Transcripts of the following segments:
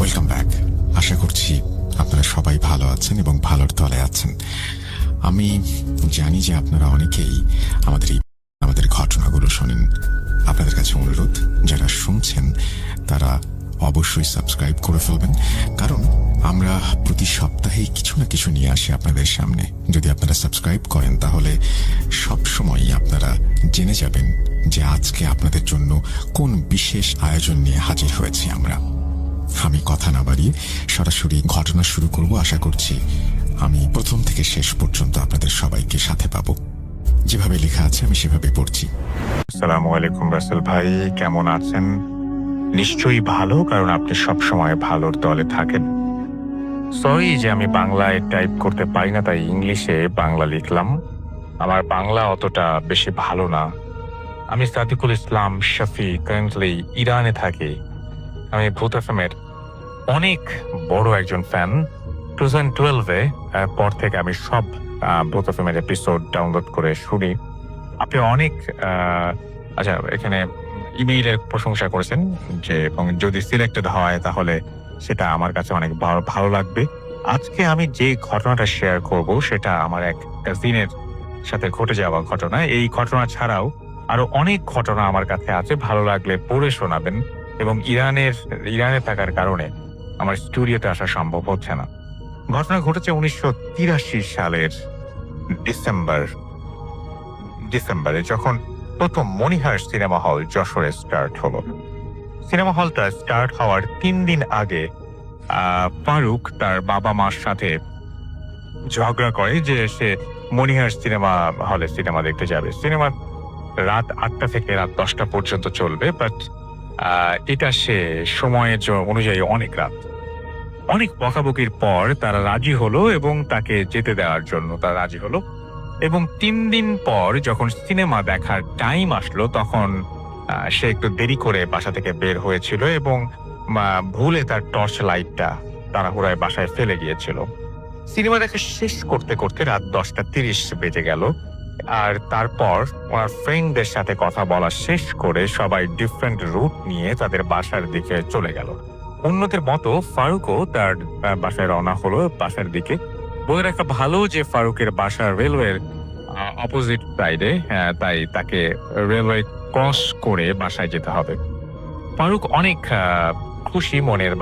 Welcome back. আশা করছি আপনারা সবাই ভালো আছেন এবং ভালোর তলে আছেন। আমি জানি যে আপনারা অনেকেই আমাদের ঘটনাগুলো শোনেন। আপনাদের কাছে অনুরোধ, যারা শুনছেন তারা অবশ্যই সাবস্ক্রাইব করে ফেলবেন, কারণ আমরা প্রতি সপ্তাহেই কিছু না কিছু নিয়ে আসি আপনাদের সামনে। যদি আপনারা সাবস্ক্রাইব করেন তাহলে সব সময়ই আপনারা জেনে যাবেন যে আজকে আপনাদের জন্য কোন বিশেষ আয়োজন নিয়ে হাজির হয়েছি আমরা। আমি কথা না বাড়িয়ে সরাসরি ঘটনা শুরু করব। আশা করছি আমি প্রথম থেকে শেষ পর্যন্ত আপনাদের সবাইকে সাথে পাবো। যেভাবে লেখা আছে আমি সেভাবে পড়ছি। আসসালামু আলাইকুম রাসেল ভাই, কেমন আছেন? নিশ্চয়ই ভালো, কারণ আপনি সবসময় ভালোর দলে থাকেন। সরি যে আমি বাংলায় টাইপ করতে পারি না, তাই ইংলিশে বাংলা লিখলাম। আমার বাংলা অতটা বেশি ভালো না। আমি সাদিকুল ইসলাম শফি, কারেন্টলি ইরানে থাকি। আমি ভূত এফএমের অনেক বড় একজন ফ্যান। 2012-এ পর থেকে আমি সব ভূত এফএমের এপিসোড ডাউনলোড করে শুনি। আপনি অনেক আচ্ছা, এখানে ইমেইলের প্রশংসা করেছেন যে, এবং যদি সিলেক্টেড হয় তাহলে সেটা আমার কাছে অনেক ভালো লাগবে। আজকে আমি যে ঘটনাটা শেয়ার করব সেটা আমার এক কাজিনের সাথে ঘটে যাওয়া ঘটনা। এই ঘটনা ছাড়াও আরো অনেক ঘটনা আমার কাছে আছে, ভালো লাগলে পড়ে শোনাবেন। এবং ইরানে থাকার কারণে আমার স্টুডিওতে আসা সম্ভব হচ্ছে না। ঘটনা ঘটেছে 1983 সালের ডিসেম্বরে, যখন প্রথম মনিহার সিনেমা হল যশোরে স্টার্ট হলো। সিনেমা হলটা স্টার্ট হওয়ার 3 দিন আগে ফারুক তার বাবা মার সাথে ঝগড়া করে যে সে মনিহার সিনেমা হলে সিনেমা দেখতে যাবে। সিনেমা রাত 8টা থেকে রাত 10টা পর্যন্ত চলবে, বাট এটা সে সময়ের অনুযায়ী অনেক রাত। অনেক বকাবকির পর তারা রাজি হলো এবং তাকে যেতে দেওয়ার জন্য তারা রাজি হলো। এবং 3 দিন পর যখন সিনেমা দেখার টাইম আসলো, তখন সে একটু দেরি করে বাসা থেকে বের হয়েছিল এবং ভুলে তার টর্চ লাইটটা তাড়াহুড়ায় বাসায় ফেলে গিয়েছিল। সিনেমা দেখা শেষ করতে করতে রাত 10:30 বেজে গেল। আর তারপর ওনার ফ্রেন্ডদের সাথে কথা বলা শেষ করে সবাই ডিফারেন্ট রুট নিয়ে তাদের বাসার দিকে চলে গেল। অন্যদের মতো ফারুকও তার বাসায় রওনা হলো বাসার দিকে। বলে রাখা ভালো যে ফারুকের বাসা রেলওয়ের অপোজিট সাইডে, তাই তাকে রেলওয়ে ক্রস করে বাসায় যেতে হবে। ফারুক অনেক খুশি মনের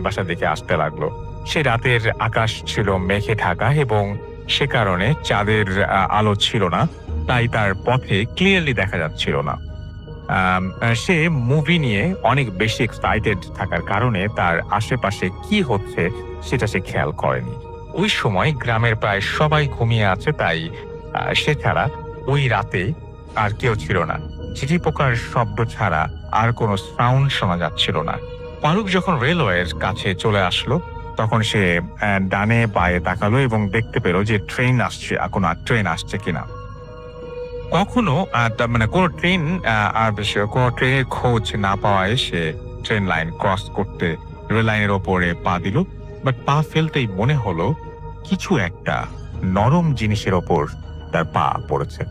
বাসার দিকে আসতে লাগলো। সে রাতের আকাশ ছিল মেঘে ঢাকা এবং সে কারণে চাঁদের আলো ছিল না, তাই তার পথে ক্লিয়ারলি দেখা যাচ্ছিল না। সে মুভি নিয়ে অনেক বেশি এক্সাইটেড থাকার কারণে তার আশেপাশে কি হচ্ছে সেটা সে খেয়াল করেনি। ওই সময় গ্রামের প্রায় সবাই ঘুমিয়ে আছে, তাই সে ছাড়া ওই রাতে আর কেউ ছিল না। ঝিঝি পোকার শব্দ ছাড়া আর কোনো সাউন্ড শোনা যাচ্ছিল না। ফারুক যখন রেলওয়ের কাছে চলে আসলো, তখন সে ডানে বায়ে তাকালো এবং দেখতে পেল যে ট্রেন আসছে, কোনো ট্রেন আসছে কিনা। কখনো কোনো ট্রেনের খোঁজ না পাওয়ায় সে ট্রেন লাইন ক্রস করতে রেল লাইনের ওপরে পা দিল। বাট পা ফেলতেই মনে হলো কিছু একটা নরম জিনিসের ওপর তার পা পড়েছে।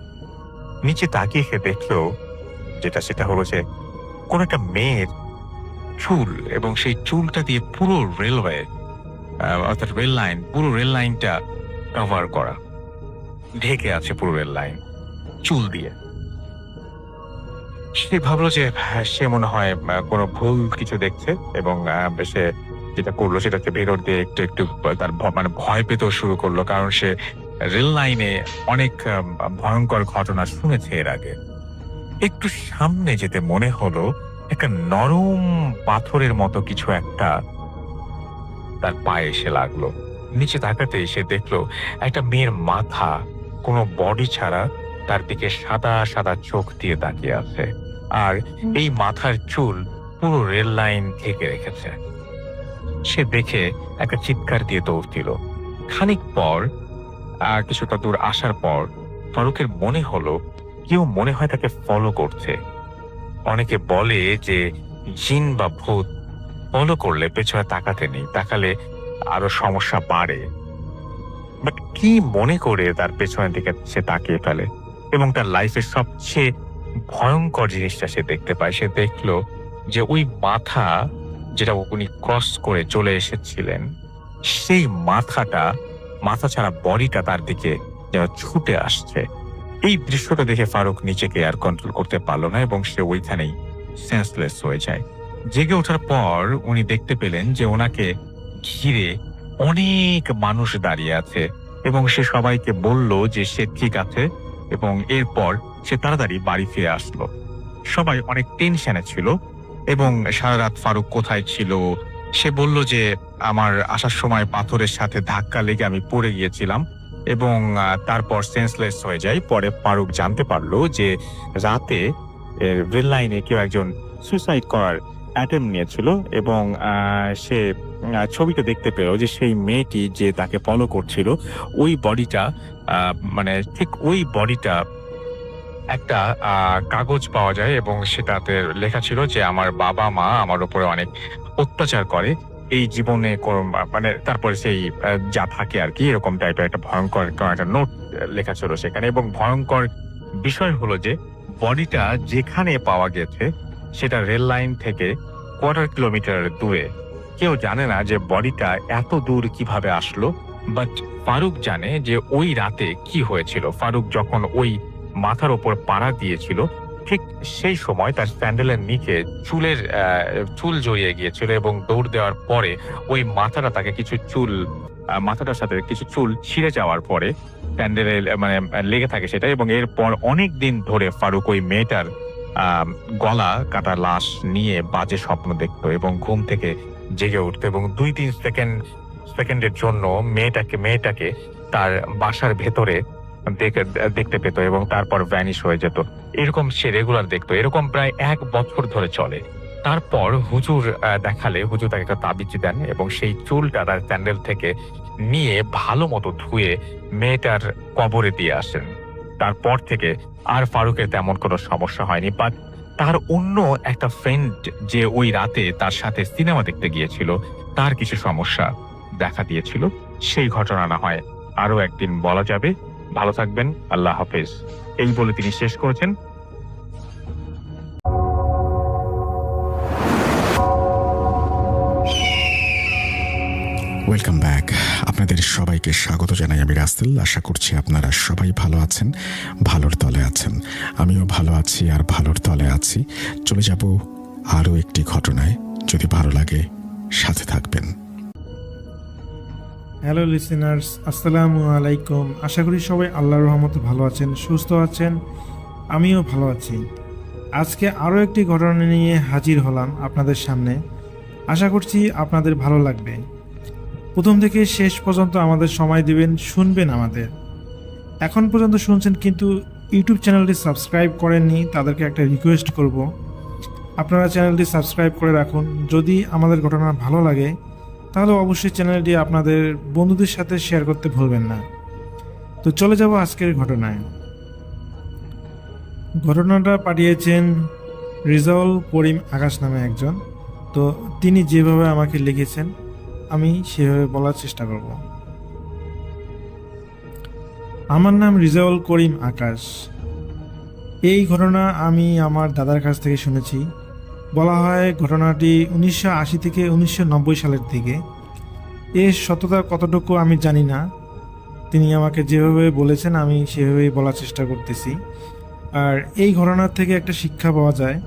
নিচে তাকিয়ে সে দেখলো সেটা হলো যে কোন একটা মেয়ের চুল, এবং সেই চুলটা দিয়ে পুরো রেলওয়ে অর্থাৎ পুরো রেল লাইনটা কভার করা, ঢেকে আছে পুরো রেল লাইন চুল দিয়ে। সে ভাবলো যে সে মনে হয় কোনো ভুল কিছু দেখছে, এবং সে যেটা করলো সেটা হচ্ছে ভেতর দিয়ে একটু একটু তার ভয় পেতেও শুরু করলো, কারণ সে রেল লাইনে অনেক ভয়ঙ্কর ঘটনা শুনেছে এর আগে। একটু সামনে যেতে মনে হলো একটা নরম পাথরের মতো কিছু একটা তার পায়ে এসে লাগলো। নিচে তাকাতেই সে দেখলো একটা মেয়ের মাথা কোনো বডি ছাড়া তার দিকে সাদা সাদা চোখ দিয়ে তাকিয়ে আছে, আর এই মাথার চুল পুরো রেল লাইন ঢেকে রেখেছে। সে দেখে একটা চিৎকার দিয়ে দৌড় দিল। খানিক পর কিছুটা দূর আসার পর ফারুকের মনে হলো কেউ মনে হয় তাকে ফলো করছে। অনেকে বলে যে জিন বা ভূত ফলো করলে পেছনে তাকাতে নেই, তাকালে আরো সমস্যা বাড়ে। বাট কি মনে করে তার পেছনের দিকে সে তাকিয়ে ফেলে এবং তার লাইফের সবচেয়ে ভয়ঙ্কর জিনিসটা সে দেখতে পায়। সে দেখলো যে ওই মাথা যেটা উনি ক্রস করে চলে এসেছিলেন, সেই মাথা ছাড়া বডিটা তার দিকে যেন ছুটে আসছে। এই দৃশ্যটা দেখে ফারুক নিজেকে আর কন্ট্রোল করতে পারলো না এবং সে ওইখানেই সেন্সলেস হয়ে যায়। জেগে ওঠার পর উনি দেখতে পেলেন যে ওনাকে ঘিরে অনেক মানুষ দাঁড়িয়ে আছে এবং সে সবাইকে বলল যে সে ঠিক আছে এবং এরপর সে তাড়াতাড়ি বাড়ি ফিরে আসলো। সবাই অনেক টেনশনে ছিল এবং সারা রাত ফারুক কোথায় ছিল সে বলল যে আমার আসার সময় পাথরের সাথে ধাক্কা লেগে আমি পড়ে গিয়েছিলাম এবং তারপর সেন্সলেস হয়ে যায়। পরে ফারুক জানতে পারলো যে রাতে রেল লাইনে কেউ একজন সুইসাইড করার অ্যাটেম্প নিয়েছিল এবং সে ছবিটা দেখতে পেল যে সেই মেয়েটি যে তাকে ফলো করছিল ওই বডিটা মানে ঠিক ওই বডিটা একটা কাগজ পাওয়া যায় এবং সেটাতে লেখা ছিল যে আমার বাবা মা আমার উপরে অনেক অত্যাচার করে এই জীবনে মানে তারপরে সেই যা থাকে আর কি এরকম টাইপের একটা ভয়ঙ্কর একটা নোট লেখা ছিল সেখানে। এবং ভয়ঙ্কর বিষয় হলো যে বডিটা যেখানে পাওয়া গেছে সেটা রেল লাইন থেকে 1/4 কিলোমিটার দূরে। কেউ জানে না যে বডিটা এত দূর কিভাবে আসলো, বাট ফারুক জানে যে ওই রাতে কি হয়েছিল। ফারুক যখন ওই মাথার ওপর পাড়া দিয়েছিল ঠিক সেই সময় তার স্যান্ডেলের নিচে চুল জড়িয়ে গিয়েছিল এবং দৌড় দেওয়ার পরে ওই মাথাটা তাকে মাথাটার সাথে কিছু চুল ছিঁড়ে যাওয়ার পরে স্যান্ডেলে মানে লেগে থাকে সেটা। এবং এরপর অনেক দিন ধরে ফারুক ওই মেয়েটার গলা কাটা লাশ নিয়ে বাজে স্বপ্ন দেখতো এবং ঘুম থেকে জেগে উঠতো এবং 2-3 সেকেন্ডের জন্য মেয়েটাকে তার বাসার ভেতরে দেখতে পেত এবং তারপর ভ্যানিশ হয়ে যেত। এরকম সে রেগুলার দেখতো। এরকম প্রায় 1 বছর ধরে চলে। তারপর হুজুর দেখালে হুজুর তাকে একটা তাবিজ দেন এবং সেই চুলটা তার স্যান্ডেল থেকে নিয়ে ভালো মতো ধুয়ে মেয়েটার কবরে দিয়ে আসেন। তারপর থেকে আর ফারুকের তেমন কোনো সমস্যা হয়নি। বাট তার অন্য একটা ফ্রেন্ড যে ওই রাতে তার সাথে সিনেমা দেখতে গিয়েছিল তার কিছু সমস্যা দেখা দিয়েছিল। সেই ঘটনা না হয় আরো একদিন বলা যাবে। ভালো থাকবেন, আল্লাহ হাফেজ, এই বলে তিনি শেষ করেছেন। Welcome back. আপনাদের সবাইকে স্বাগত জানাই আমি রাসেল। আশা করছি আপনারা সবাই ভালো আছেন, ভালোর তলে আছেন। আমিও ভালো আছি আর ভালোর তলে আছি। চলে যাব আরও একটি ঘটনায়। যদি ভালো লাগে সাথে থাকবেন। হ্যালো লিসেনার্স, আসসালামু আলাইকুম। আশা করি সবাই আল্লাহর রহমতে ভালো আছেন, সুস্থ আছেন। আমিও ভালো আছি। আজকে আরও একটি ঘটনা নিয়ে হাজির হলাম আপনাদের সামনে। আশা করছি আপনাদের ভালো লাগবে। প্রথম থেকে শেষ পর্যন্ত আমাদের সময় দিবেন, শুনবেন আমাদের। এখন পর্যন্ত শুনছেন কিন্তু ইউটিউব চ্যানেলটি সাবস্ক্রাইব করেননি, তাদেরকে একটা রিকোয়েস্ট করব, আপনারা চ্যানেলটি সাবস্ক্রাইব করে রাখুন। যদি আমাদের ঘটনা ভালো লাগে তাহলে অবশ্যই চ্যানেলটি আপনাদের বন্ধুদের সাথে শেয়ার করতে ভুলবেন না। তো চলে যাব আজকের ঘটনায়। ঘটনাটা পাঠিয়েছেন রিজাউল করিম আকাশ নামে একজন। তো তিনি যেভাবে আমাকে লিখেছেন আমি সেভাবে বলার চেষ্টা করব। আমার নাম রিজাউল করিম আকাশ। এই ঘটনা আমি আমার দাদার কাছ থেকে শুনেছি। বলা হয় ঘটনাটি 1980 থেকে 1990 সালের দিকে। এর সত্যতা কতটুকু আমি জানি না, তিনি আমাকে যেভাবে বলেছেন আমি সেভাবেই বলার চেষ্টা করতেছি। আর এই ঘটনার থেকে একটা শিক্ষা পাওয়া যায়,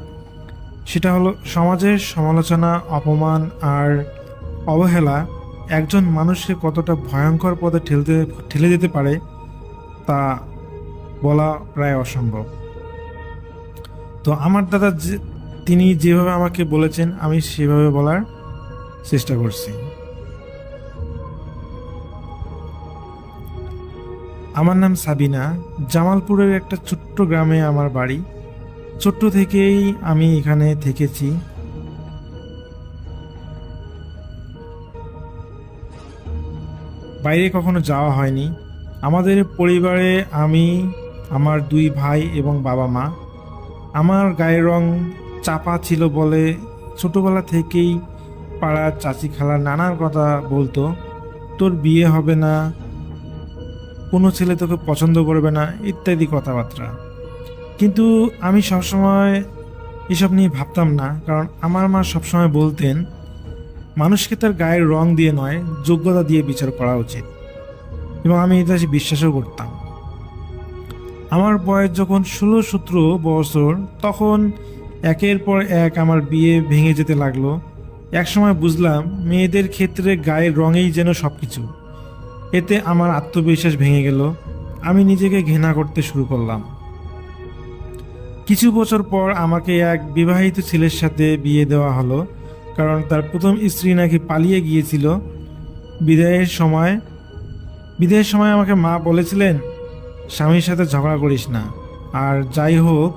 সেটা হলো সমাজের সমালোচনা, অপমান আর অবহেলা একজন মানুষকে কতটা ভয়ঙ্কর পথে ঠেলে দিতে পারে তা বলা প্রায় অসম্ভব। তো আমার দাদা তিনি যেভাবে আমাকে বলেছেন আমি সেভাবে বলার চেষ্টা করছি। আমার নাম সাবিনা। জামালপুরের একটা ছোট্ট গ্রামে আমার বাড়ি। ছোট্ট থেকেই আমি এখানে থেকেছি। বাইরে কখনো যাওয়া হয়নি। আমাদের পরিবারে আমি, আমার 2 ভাই এবং বাবা মা। আমার গায়ের রং চাপা ছিল বলে ছোটবেলা থেকেই পাড়ার চাচি খালা নানার কথা বলতো, তোর বিয়ে হবে না, কোনো ছেলে তোকে পছন্দ করবে না, ইত্যাদি কথাবার্তা। কিন্তু আমি সবসময় এসব নিয়ে ভাবতাম না, কারণ আমার মা সবসময় বলতেন মানুষকে তার গায়ের রং দিয়ে নয়, যোগ্যতা দিয়ে বিচার করা উচিত, এবং আমি এটা বিশ্বাসও করতাম। আমার বয়স যখন 16-17 বছর, তখন একের পর এক আমার বিয়ে ভেঙে যেতে লাগলো। একসময় বুঝলাম মেয়েদের ক্ষেত্রে গায়ের রঙেই যেন সব কিছু। এতে আমার আত্মবিশ্বাস ভেঙে গেল। আমি নিজেকে ঘৃণা করতে শুরু করলাম। কিছু বছর পর আমাকে এক বিবাহিত ছেলের সাথে বিয়ে দেওয়া হলো, কারণ তার প্রথম স্ত্রী নাকি পালিয়ে গিয়েছিল। বিদায়ের সময় আমাকে মা বলেছিলেন, স্বামীর সাথে ঝগড়া করিস না, আর যাই হোক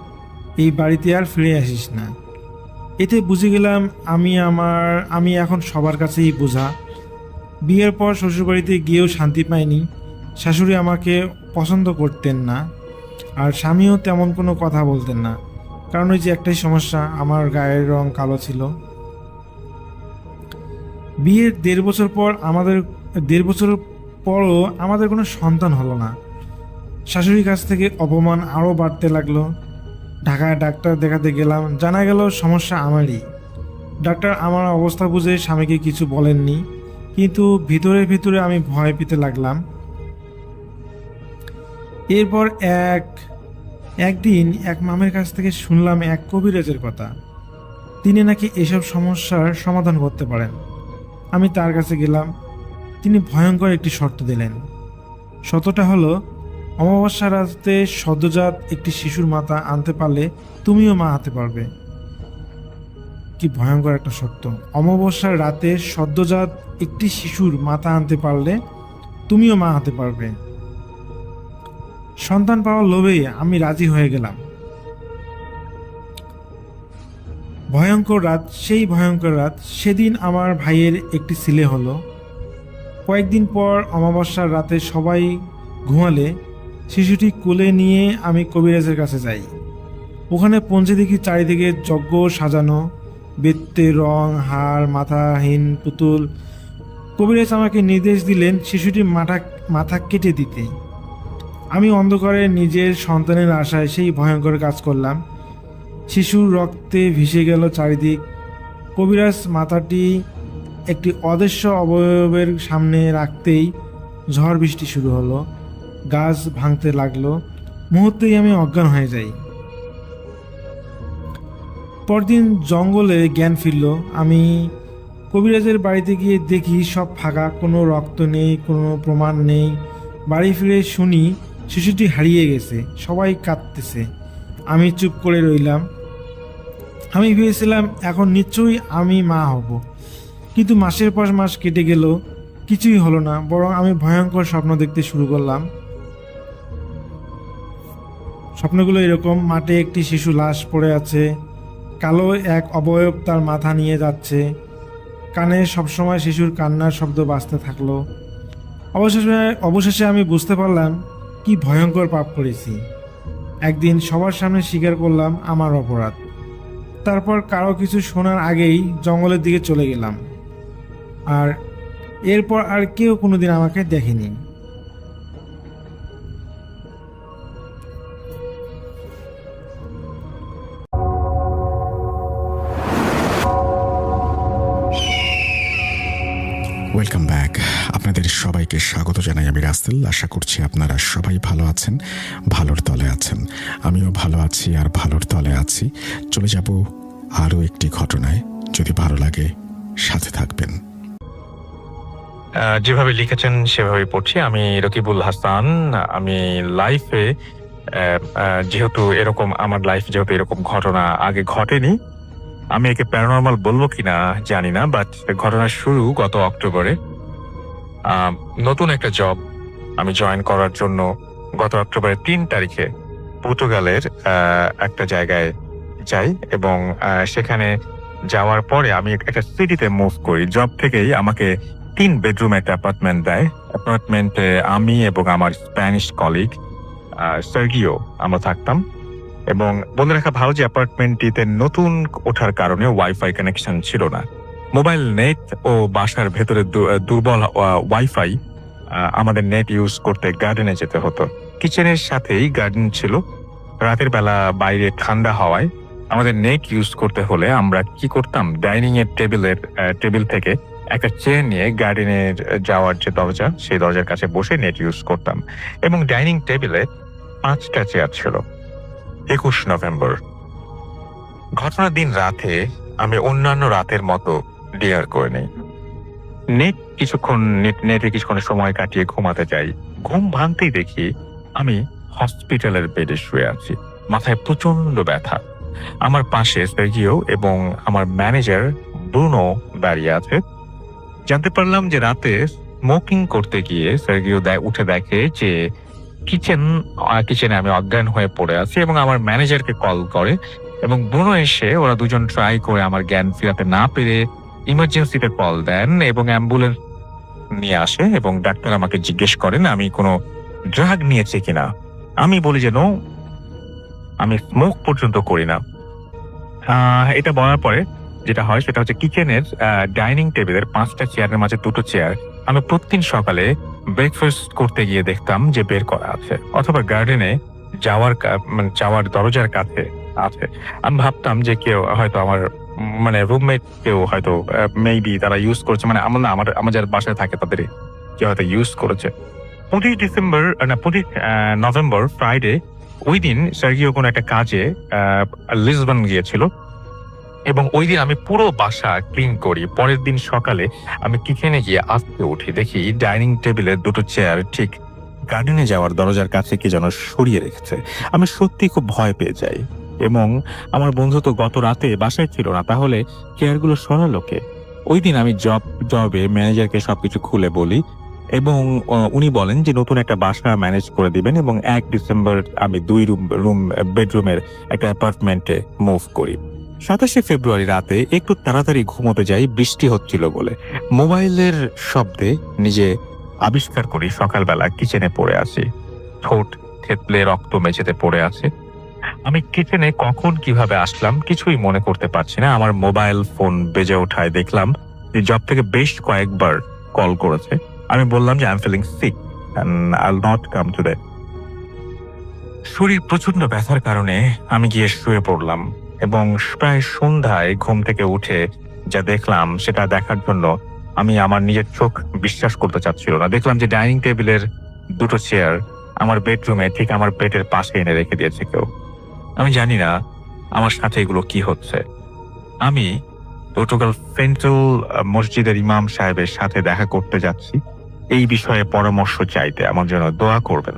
এই বাড়িতে আর ফিরে আসিস না। এতে বুঝে গেলাম আমি এখন সবার কাছেই বোঝা। বিয়ের পর শ্বশুরবাড়িতে গিয়েও শান্তি পাইনি। শাশুড়ি আমাকে পছন্দ করতেন না, আর স্বামীও তেমন কোনো কথা বলতেন না, কারণ ওই যে একটাই সমস্যা, আমার গায়ের রং কালো ছিল। বিয়ের 1.5 বছর পর 1.5 বছর পরও আমাদের কোনো সন্তান হলো না। শাশুড়ির কাছ থেকে অপমান আরও বাড়তে লাগলো। ঢাকায় ডাক্তার দেখাতে গেলাম, জানা গেল সমস্যা আমারই। ডাক্তার আমার অবস্থা বুঝে স্বামীকে কিছু বলেননি, কিন্তু ভিতরে ভিতরে আমি ভয় পেতে লাগলাম। এরপর একদিন এক মামের কাছ থেকে শুনলাম এক কবিরাজের কথা। তিনি নাকি এসব সমস্যার সমাধান করতে পারেন। আমি তার কাছে গেলাম। তিনি ভয়ঙ্কর একটি শর্ত দিলেন। শর্তটা হলো, অমাবস্যার রাতে সদ্যজাত একটি শিশুর মাথা আনতে পারলে তুমিও মা হতে পারবে। কি ভয়ঙ্কর একটা শর্ত! অমাবস্যার রাতে সদ্যজাত একটি শিশুর মাথা আনতে পারলে তুমিও মা হতে পারবে। সন্তান পাওয়ার লোভে আমি রাজি হয়ে গেলাম। ভয়ঙ্কর রাত। সেদিন আমার ভাইয়ের একটি ছেলে হলো। কয়েকদিন পর অমাবস্যার রাতে সবাই ঘুমালে শিশুটি কোলে নিয়ে আমি কবিরাজের কাছে যাই। ওখানে পৌঁছে দেখি চারিদিকে যজ্ঞ সাজানো, বেত্তে রং, হাড়, মাথাহীন পুতুল। কবিরাজ আমাকে নির্দেশ দিলেন শিশুটির মাথা কেটে দিতে। আমি অন্ধকারে নিজের সন্তানের আশায় সেই ভয়ঙ্কর কাজ করলাম। শিশুর রক্তে ভিসে গেল চারিদিক। কবিরাজ মাথাটি একটি অদৃশ্য অবয়বের সামনে রাখতেই ঝড় বৃষ্টি শুরু হলো। গাছ ভাঙতে লাগলো। মুহূর্তেই আমি অজ্ঞান হয়ে যাই। পরদিন জঙ্গলে জ্ঞান ফিরল। আমি কবিরাজের বাড়িতে গিয়ে দেখি সব ফাঁকা, কোনো রক্ত নেই, কোনো প্রমাণ নেই। বাড়ি ফিরে শুনি শিশুটি হারিয়ে গেছে। সবাই কাঁদতেছে। আমি চুপ করে রইলাম। আমি ভেবেছিলাম এখন নিশ্চয়ই আমি মা হব, কিন্তু মাসের পর মাস কেটে গেল, কিছুই হলো না। বরং আমি ভয়ঙ্কর স্বপ্ন দেখতে শুরু করলাম। স্বপ্নগুলো এরকম: মাঠে একটি শিশু লাশ পড়ে আছে, কালো এক অবয়ব তার মাথা নিয়ে যাচ্ছে, কানে সবসময় শিশুর কান্নার শব্দ বাজতে থাকলো। অবশেষে আমি বুঝতে পারলাম কি ভয়ঙ্কর পাপ করেছি। একদিন সবার সামনে স্বীকার করলাম আমার অপরাধ। তারপর কারো কিছু শোনার আগেই জঙ্গলের দিকে চলে গেলাম। আর এরপর আর কেউ কোনোদিন আমাকে দেখেনি। Welcome back. আপনাদের সবাইকে স্বাগত জানাই আমি রাসেল। আশা করছি আপনারা সবাই ভালো আছেন, ভালোর তলে আছেন। আমিও ভালো আছি আর ভালোর তলে আছি। চলে যাব আরও একটি ঘটনায়। যদি ভালো লাগে সাথে থাকবেন। যেভাবে লিখেছেন সেভাবে পড়ছি। আমি রকিবুল হাসান। আমি লাইফে যেহেতু আমার লাইফ যেহেতু এরকম ঘটনা আগে ঘটেনি, আমি একে প্যারানরমাল বলবো কিনা জানি না, বাট ঘটনার শুরু গত অক্টোবরে। নতুন একটা জব আমি জয়েন করার জন্য গত অক্টোবরের 3 তারিখে পর্তুগালের একটা জায়গায় যাই, এবং সেখানে যাওয়ার পরে আমি একটা সিটিতে মুভ করি। জব থেকেই আমাকে 3 বেডরুম একটা অ্যাপার্টমেন্ট দেয়। অ্যাপার্টমেন্টে আমি এবং আমার স্প্যানিশ কলিগ সার্গিও আমরা থাকতাম। এবং বলে রাখা ভালো যে অ্যাপার্টমেন্টটিতে নতুন ওঠার কারণে ওয়াইফাই কানেকশন ছিল না। মোবাইল নেট ও বাসার ভেতরে দুর্বল ওয়াইফাই, আমাদের নেট ইউজ করতে গার্ডেনে যেতে হতো। কিচেনের সাথেই গার্ডেন ছিল। রাতের বেলা বাইরে ঠান্ডা হওয়ায় আমাদের নেট ইউজ করতে হলে আমরা কি করতাম, ডাইনিং এর টেবিল থেকে একটা চেয়ার নিয়ে গার্ডেনের যাওয়ার যে দরজা, সেই দরজার কাছে বসে নেট ইউজ করতাম। এবং ডাইনিং টেবিলে 5টা চেয়ার ছিল। 21 নভেম্বর। ঘটনার দিন রাতে আমি অন্যান্য রাতের মতো ডিনার করে নেই। নেটে কিছুক্ষণ সময় কাটিয়ে ঘুমাতে যাই। ঘুম ভাঙতেই দেখি আমি হসপিটালের বেডে শুয়ে আছি। মাথায় প্রচন্ড ব্যথা। আমার পাশে সার্গিও এবং আমার ম্যানেজার ব্রুনো দাঁড়িয়ে আছে। জানতে পারলাম যে রাতে স্মোকিং করতে গিয়ে সার্গিও উঠে দেখে যে কিচেনে আমি অজ্ঞান হয়ে পড়ে আছি, এবং আমার ম্যানেজারকে কল করে, এবং ব্রুনো এসে ওরা দুজন ট্রাই করে আমার জ্ঞান ফিরাতে না পেরে ইমার্জেন্সিতে কল দেন এবং অ্যাম্বুলেন্স নিয়ে আসে, এবং ডাক্তার আমাকে জিজ্ঞেস করেন আমি কোনো ড্রাগ নিয়েছি কিনা। আমি বলি যে নো, আমি স্মোক পর্যন্ত করি না। এটা বলার পরে যেটা হয় সেটা হচ্ছে কিচেনের ডাইনিং টেবিলের 5টা চেয়ারের মাঝে 2টো চেয়ার আমি প্রতিদিন সকালে ব্রেকফাস্ট করতে গিয়ে দেখতাম যে বের করা আছে, অথবা গার্ডেনে যাওয়ার দরজার কাছে আছে। আমি ভাবতাম যে কেউ হয়তো আমার রুমমেট কেউ হয়তো মেবি তারা ইউজ করেছে, আমার যারা বাসায় থাকে তাদের কেউ হয়তো ইউজ করেছে। 25 নভেম্বর ফ্রাইডে, ওই দিন সার্গিও কোনো একটা কাজে লিসবন গিয়েছিল, এবং ওই দিন আমি পুরো বাসা ক্লিন করি। পরের দিন সকালে আমি কিচেনে গিয়ে আস্তে উঠি, দেখি ডাইনিং টেবিলের 2টো চেয়ার ঠিক গার্ডেনে যাওয়ার দরজার কাছে কি যেন সরিয়ে রেখেছে। আমি সত্যি খুব ভয় পেয়ে যাই, এবং আমার বন্ধু তো গত রাতে বাসায় ছিল না, তাহলে চেয়ারগুলো সরালো কে? ওই দিন আমি জবে ম্যানেজারকে সবকিছু খুলে বলি, এবং উনি বলেন যে নতুন একটা বাসা ম্যানেজ করে দিবেন, এবং 1 ডিসেম্বর আমি 2 বেডরুমের একটা অ্যাপার্টমেন্টে মুভ করি। 27 ফেব্রুয়ারি রাতে একটু তাড়াতাড়ি ঘুমোতে যাই, বৃষ্টি হচ্ছিল বলে। মোবাইলের শব্দে নিজে আবিষ্কার করি সকালবেলা কিচেনে পড়ে আছি, ঠোঁট থেতলে রক্ত মেঝেতে পড়ে আছে। আমি কিচেনে কখন কিভাবে আসলাম কিছুই মনে করতে পারছি না। আমার মোবাইল ফোন বেজে ওঠায় দেখলাম যে জব থেকে বেশ কয়েকবার কল করেছে। আমি বললাম যে I am feeling sick and I will not come today. শরীর প্রচন্ড ব্যথার কারণে আমি গিয়ে শুয়ে পড়লাম, এবং প্রায় সন্ধ্যায় ঘুম থেকে উঠে যা দেখলাম সেটা দেখার জন্য আমি আমার নিজের চোখ বিশ্বাস করতে চাচ্ছিল না। দেখলাম যে ডাইনিং টেবিলের 2টো চেয়ার আমার বেডরুমে ঠিক আমার বেডের পাশে এনে রেখে দিয়েছে কেউ। আমি জানি না আমার সাথে এগুলো কি হচ্ছে। আমি পর্তুগাল সেন্ট্রাল মসজিদের ইমাম সাহেবের সাথে দেখা করতে যাচ্ছি, এই বিষয়ে পরামর্শ চাইতে। আমার জন্য দোয়া করবেন।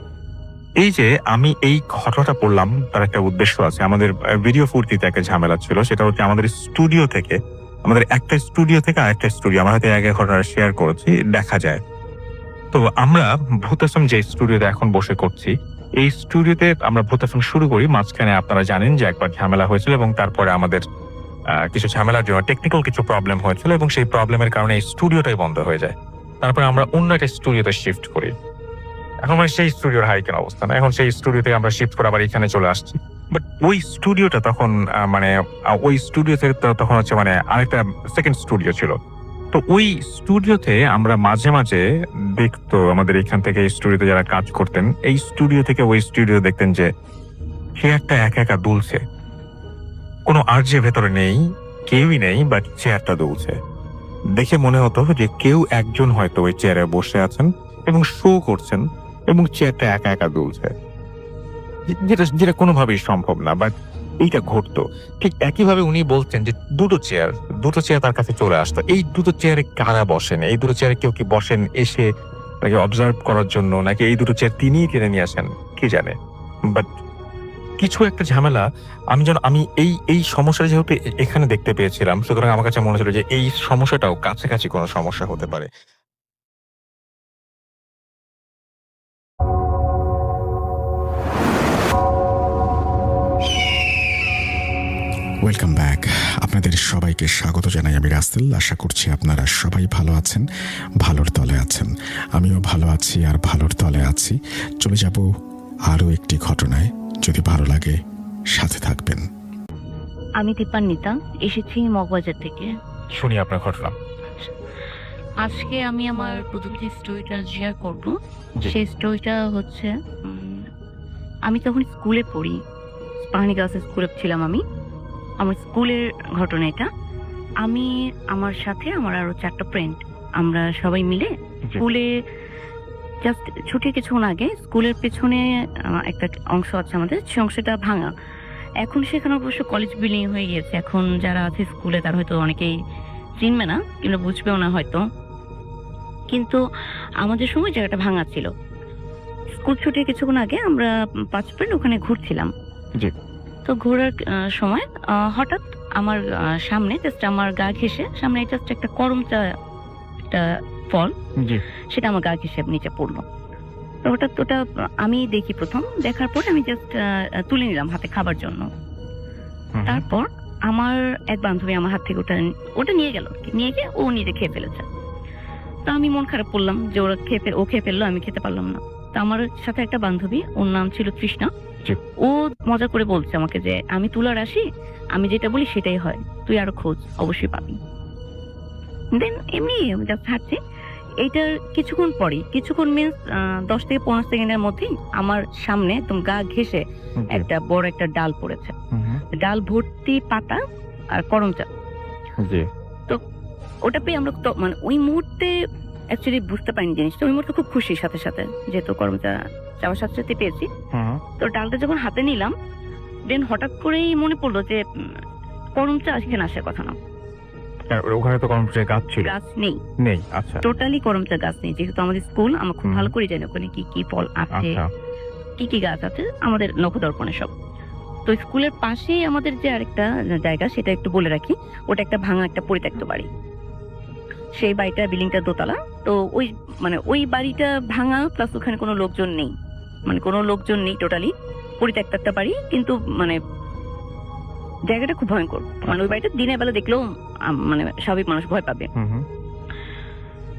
এই যে আমি এই ঘটনাটা পড়লাম তার একটা উদ্দেশ্য আছে। আমাদের ভিডিও ফুর্তিতে একটা ঝামেলা ছিল, সেটা হচ্ছে আমাদের একটা স্টুডিও থেকে আরেকটা স্টুডিও, আমরা হয়তো আগে ঘটনা শেয়ার করেছি, দেখা যায়। তো আমরা ভূতাসম যে স্টুডিওতে এখন বসে করছি, এই স্টুডিওতে আমরা ভূতাসম শুরু করি। মাঝখানে আপনারা জানেন যে একবার ঝামেলা হয়েছিল, এবং তারপরে আমাদের কিছু ঝামেলার জন্য টেকনিক্যাল কিছু প্রবলেম হয়েছিল, এবং সেই প্রবলেমের কারণে এই স্টুডিওটাই বন্ধ হয়ে যায়। তারপরে আমরা অন্য একটা স্টুডিওতে শিফট করি। এখন সেই স্টুডিওর হাইকেন অবস্থা না, এখন সেই স্টুডিওতে আমরা শিফট করে আবার এখানে চলে আসছি। বাট ওই স্টুডিওটা তখন ওই স্টুডিওতে তখন হচ্ছে আরেকটা সেকেন্ড স্টুডিও ছিল। তো ওই স্টুডিওতে আমরা মাঝে মাঝে দেখতো, আমাদের এখান থেকে এই স্টুডিওতে যারা কাজ করতেন, এই স্টুডিও থেকে ওই স্টুডিও দেখতেন যে চেয়ারটা একা একা দুলছে। কোনো আর্জে ভেতরে নেই, কেউই নেই, বাট চেয়ারটা দুলছে। দেখে মনে হতো যে কেউ একজন হয়তো ওই চেয়ারে বসে আছেন এবং শো করছেন, এবং চেয়ারটা একা একা দুলছে, যেটা কোনোভাবেই সম্ভব না, বাট এইটা ঘটতো। ঠিক একইভাবে উনি বলছেন যে 2টো চেয়ার তার কাছে চলে আসতো। এই 2টো চেয়ারে কারা বসেন? এই 2টো চেয়ারে কেউ কি বসেন এসে নাকি অবজার্ভ করার জন্য, নাকি এই 2টো চেয়ার তিনিই টেনে নিয়ে আসেন, কি জানে। বাট কিছু একটা ঝামেলা আমি এই সমস্যাটা যেহেতু এখানে দেখতে পেয়েছিলাম, সুতরাং আমার কাছে মনে হচ্ছিল যে এই সমস্যাটাও কাছাকাছি কোনো সমস্যা হতে পারে। Welcome back. আপনাদের সবাইকে স্বাগত জানাই আমি রাসেল। আশা করছি আপনারা সবাই ভালো আছেন, ভালোর তলে আছেন। আমিও ভালো আছি আর ভালোর তলে আছি। চলে যাব আরও একটি ঘটনায়। যদি ভালো লাগে সাথে থাকবেন। আমি দীপান্বিতা, এসেছি মগবাজার থেকে। শুনি আপনার ঘটনা। আজকে আমি আমার প্রথম যে স্টোরিটা শেয়ার করব, জি। সেই স্টোরিটা হচ্ছে আমি তখন স্কুলে পড়ি, পাহাড়ি গার্লস স্কুলে ছিলাম আমি। আমার স্কুলের ঘটনা এটা। আমি আমার সাথে আমার আরো 4টা ফ্রেন্ড আমরা সবাই মিলে স্কুলে জাস্ট ছুটির কিছুক্ষণ আগে স্কুলের পেছনে একটা অংশ আছে আমাদের, সে অংশটা ভাঙা। এখন সেখানে অবশ্য কলেজ বিল্ডিং হয়ে গিয়েছে। এখন যারা আছে স্কুলে তারা হয়তো অনেকেই চিনবে না কিংবা বুঝবেও না হয়তো, কিন্তু আমাদের সময় জায়গাটা ভাঙা ছিল। স্কুল ছুটির কিছুক্ষণ আগে আমরা 5 ফ্রেন্ড ওখানে ঘুরছিলাম। জি। তো ঘোরার সময় হঠাৎ আমার সামনে জাস্ট আমার গা ঘেঁষে সামনে জাস্ট একটা করমচা একটা ফল, জি। সেটা আমার গা ঘেঁষে নিচে পড়লো। তো হঠাৎ ওটা আমি দেখি, প্রথম দেখার পর আমি জাস্ট তুলে নিলাম হাতে খাবার জন্য। তারপর আমার এক বান্ধবী আমার হাত থেকে ওটা নিয়ে গেল, নিয়ে গিয়ে ও নিজে খেয়ে ফেলেছে। তো আমি মন খারাপ করলাম যে ও খেয়ে ফেললো, আমি খেতে পারলাম না। তো আমার সাথে একটা বান্ধবী, ওর নাম ছিল তৃষ্ণা, জি। ও মজা করে বলছে আমাকে যে আমি তুলার আসি, আমি যেটা বলি সেটাই হয়, তুই আরো খোঁজ, অবশ্যই পাবি। দেন এমনি জাস্ট হাঁটছি। এইটার কিছুক্ষণ মিনস 10 থেকে 15 সেকেন্ডের মধ্যেই আমার সামনে একদম গা ঘেঁষে একটা বড় একটা ডাল পড়েছে, ডাল ভর্তি পাতা আর করমচা। জি। ওটা পেয়ে আমরা মানে ওই মুহূর্তে অ্যাকচুয়ালি বুঝতে পারিনি জিনিসটা। ওই মুহূর্তে খুব খুশি, সাথে সাথে যেহেতু করমচা চাওয়ার সাথে সাথে পেয়েছি। তো ডালটা যখন হাতে নিলাম, দেন হঠাৎ করেই মনে পড়লো যে করমচা এখানে আসার কথা না। ওখানে তো করমচা গাছ ছিল? গাছ নেই, নেই। আচ্ছা। টোটালি করমচা গাছ নেই। যেহেতু আমাদের স্কুল, আমরা খুব ভালো করে জানি ওখানে কি কি ফল আছে, কি কি গাছ আছে, আমাদের নখদর্পণে সব। তো স্কুলের পাশেই আমাদের যে আরেকটা জায়গা, সেটা একটু বলে রাখি, ওটা একটা ভাঙা একটা পরিত্যক্ত বাড়ি। সেই বাড়িটা বিল্ডিংটা দোতলা। তো ওই বাড়িটা ভাঙা, প্লাস ওখানে কোনো লোকজন নেই, টোটালি পরিত্যক্ত একটা বাড়ি। কিন্তু মানে জায়গাটা খুব ভয়ঙ্কর। মানে ওই বাড়িটা দিনের বেলা দেখলেও মানে স্বাভাবিক মানুষ ভয় পাবে।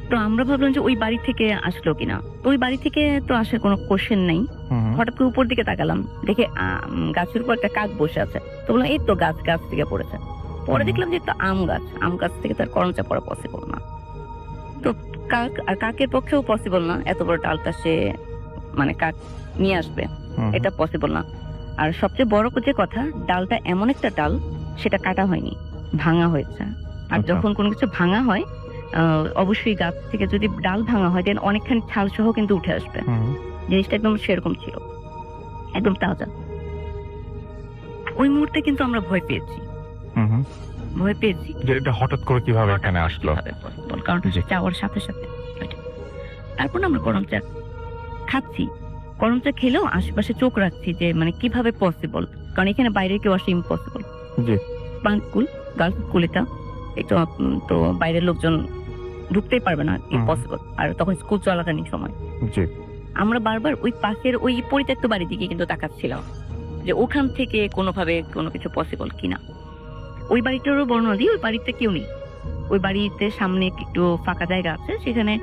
তো আমরা ভাবলাম যে ওই বাড়ি থেকে আসলো কিনা। তো ওই বাড়ি থেকে তো আসার কোনো কোশ্চেন নেই। হঠাৎ করে উপর দিকে তাকালাম, দেখে গাছের উপর একটা কাক বসে আছে। তো বললাম এই তো গাছ থেকে পড়েছে। পরে দেখলাম যে একটা আম গাছ থেকে তার করমচা পড়া পসিবল না। তো কাকের পক্ষেও পসিবল না, এত বড় ডালটা সে মানে কাক নিয়ে আসবে, এটা পসিবল না। আর সবচেয়ে বড় যে কথা, ডালটা এমন একটা ডাল, সেটা কাটা হয়নি, ভাঙা হয়েছে। আর যখন কোনো কিছু ভাঙা হয়, অবশ্যই গাছ থেকে যদি ডাল ভাঙা হয়, দেন অনেকখানি ছাল সহ কিন্তু উঠে আসবে। জিনিসটা একদম সেরকম ছিল, একদম তাজা। ওই মুহূর্তে কিন্তু আমরা ভয় পেয়েছি যে এটা হঠাৎ করে কিভাবে এখানে আসলো, কারণ যাওয়ার সাথে সাথে। তারপর আমরা করমচা খাচ্ছি, করমচা খেলেও আশেপাশে চোখ রাখছি যে মানে কিভাবে পসিবল, কারণ এখানে বাইরে কেউ আসা ইম্পসিবল। স্কুল, গার্লস স্কুল এটা, একটু তো বাইরের লোকজন ঢুকতেই পারবে না, ইম্পসিবল। আর তখন স্কুল চলাকালীন সময় আমরা বারবার ওই পাশের ওই পরিত্যক্ত বাড়ির দিকে কিন্তু তাকাচ্ছিলাম যে ওখান থেকে কোনোভাবে কোনো কিছু পসিবল কিনা। ওই বাড়িটারও বর্ণনা দিই, ওই বাড়িতে কেউ নেই। ওই বাড়িতে সামনে একটু ফাঁকা জায়গা আছে, সেখানে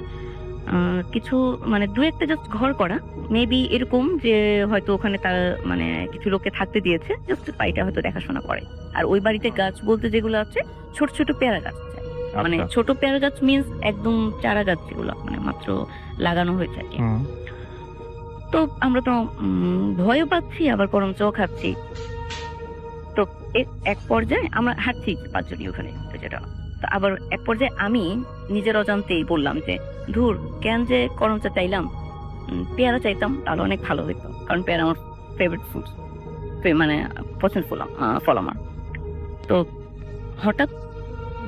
কিছু মানে দু একটা জাস্ট ঘর করা, মেবি এরকম যে হয়তো ওখানে তার মানে কিছু লোককে থাকতে দিয়েছে, জাস্ট বাড়িটা হয়তো দেখাশোনা করে। আর ওই বাড়িতে গাছ বলতে যেগুলো আছে, ছোট ছোট পেয়ারা গাছ আছে। মানে ছোট পেয়ারা গাছ মিন্স একদম চারা গাছ, যেগুলো মানে মাত্র লাগানো হয়েছে আর কি। তো আমরা তো ভয়ও পাচ্ছি, আবার করমচাও খাচ্ছি। তো এক পর্যায়ে আমরা হাঁটছি 5 জনই ওখানে, যেটা তো আবার এক পর্যায়ে আমি নিজের অজান্তেই বললাম যে ধুর, কেন যে করমচা চাইলাম, পেয়ারা চাইতাম তাহলে অনেক ভালো হইতো, কারণ পেয়ারা আমার ফেভারিট ফুড, মানে পছন্দ ফল আমার। তো হঠাৎ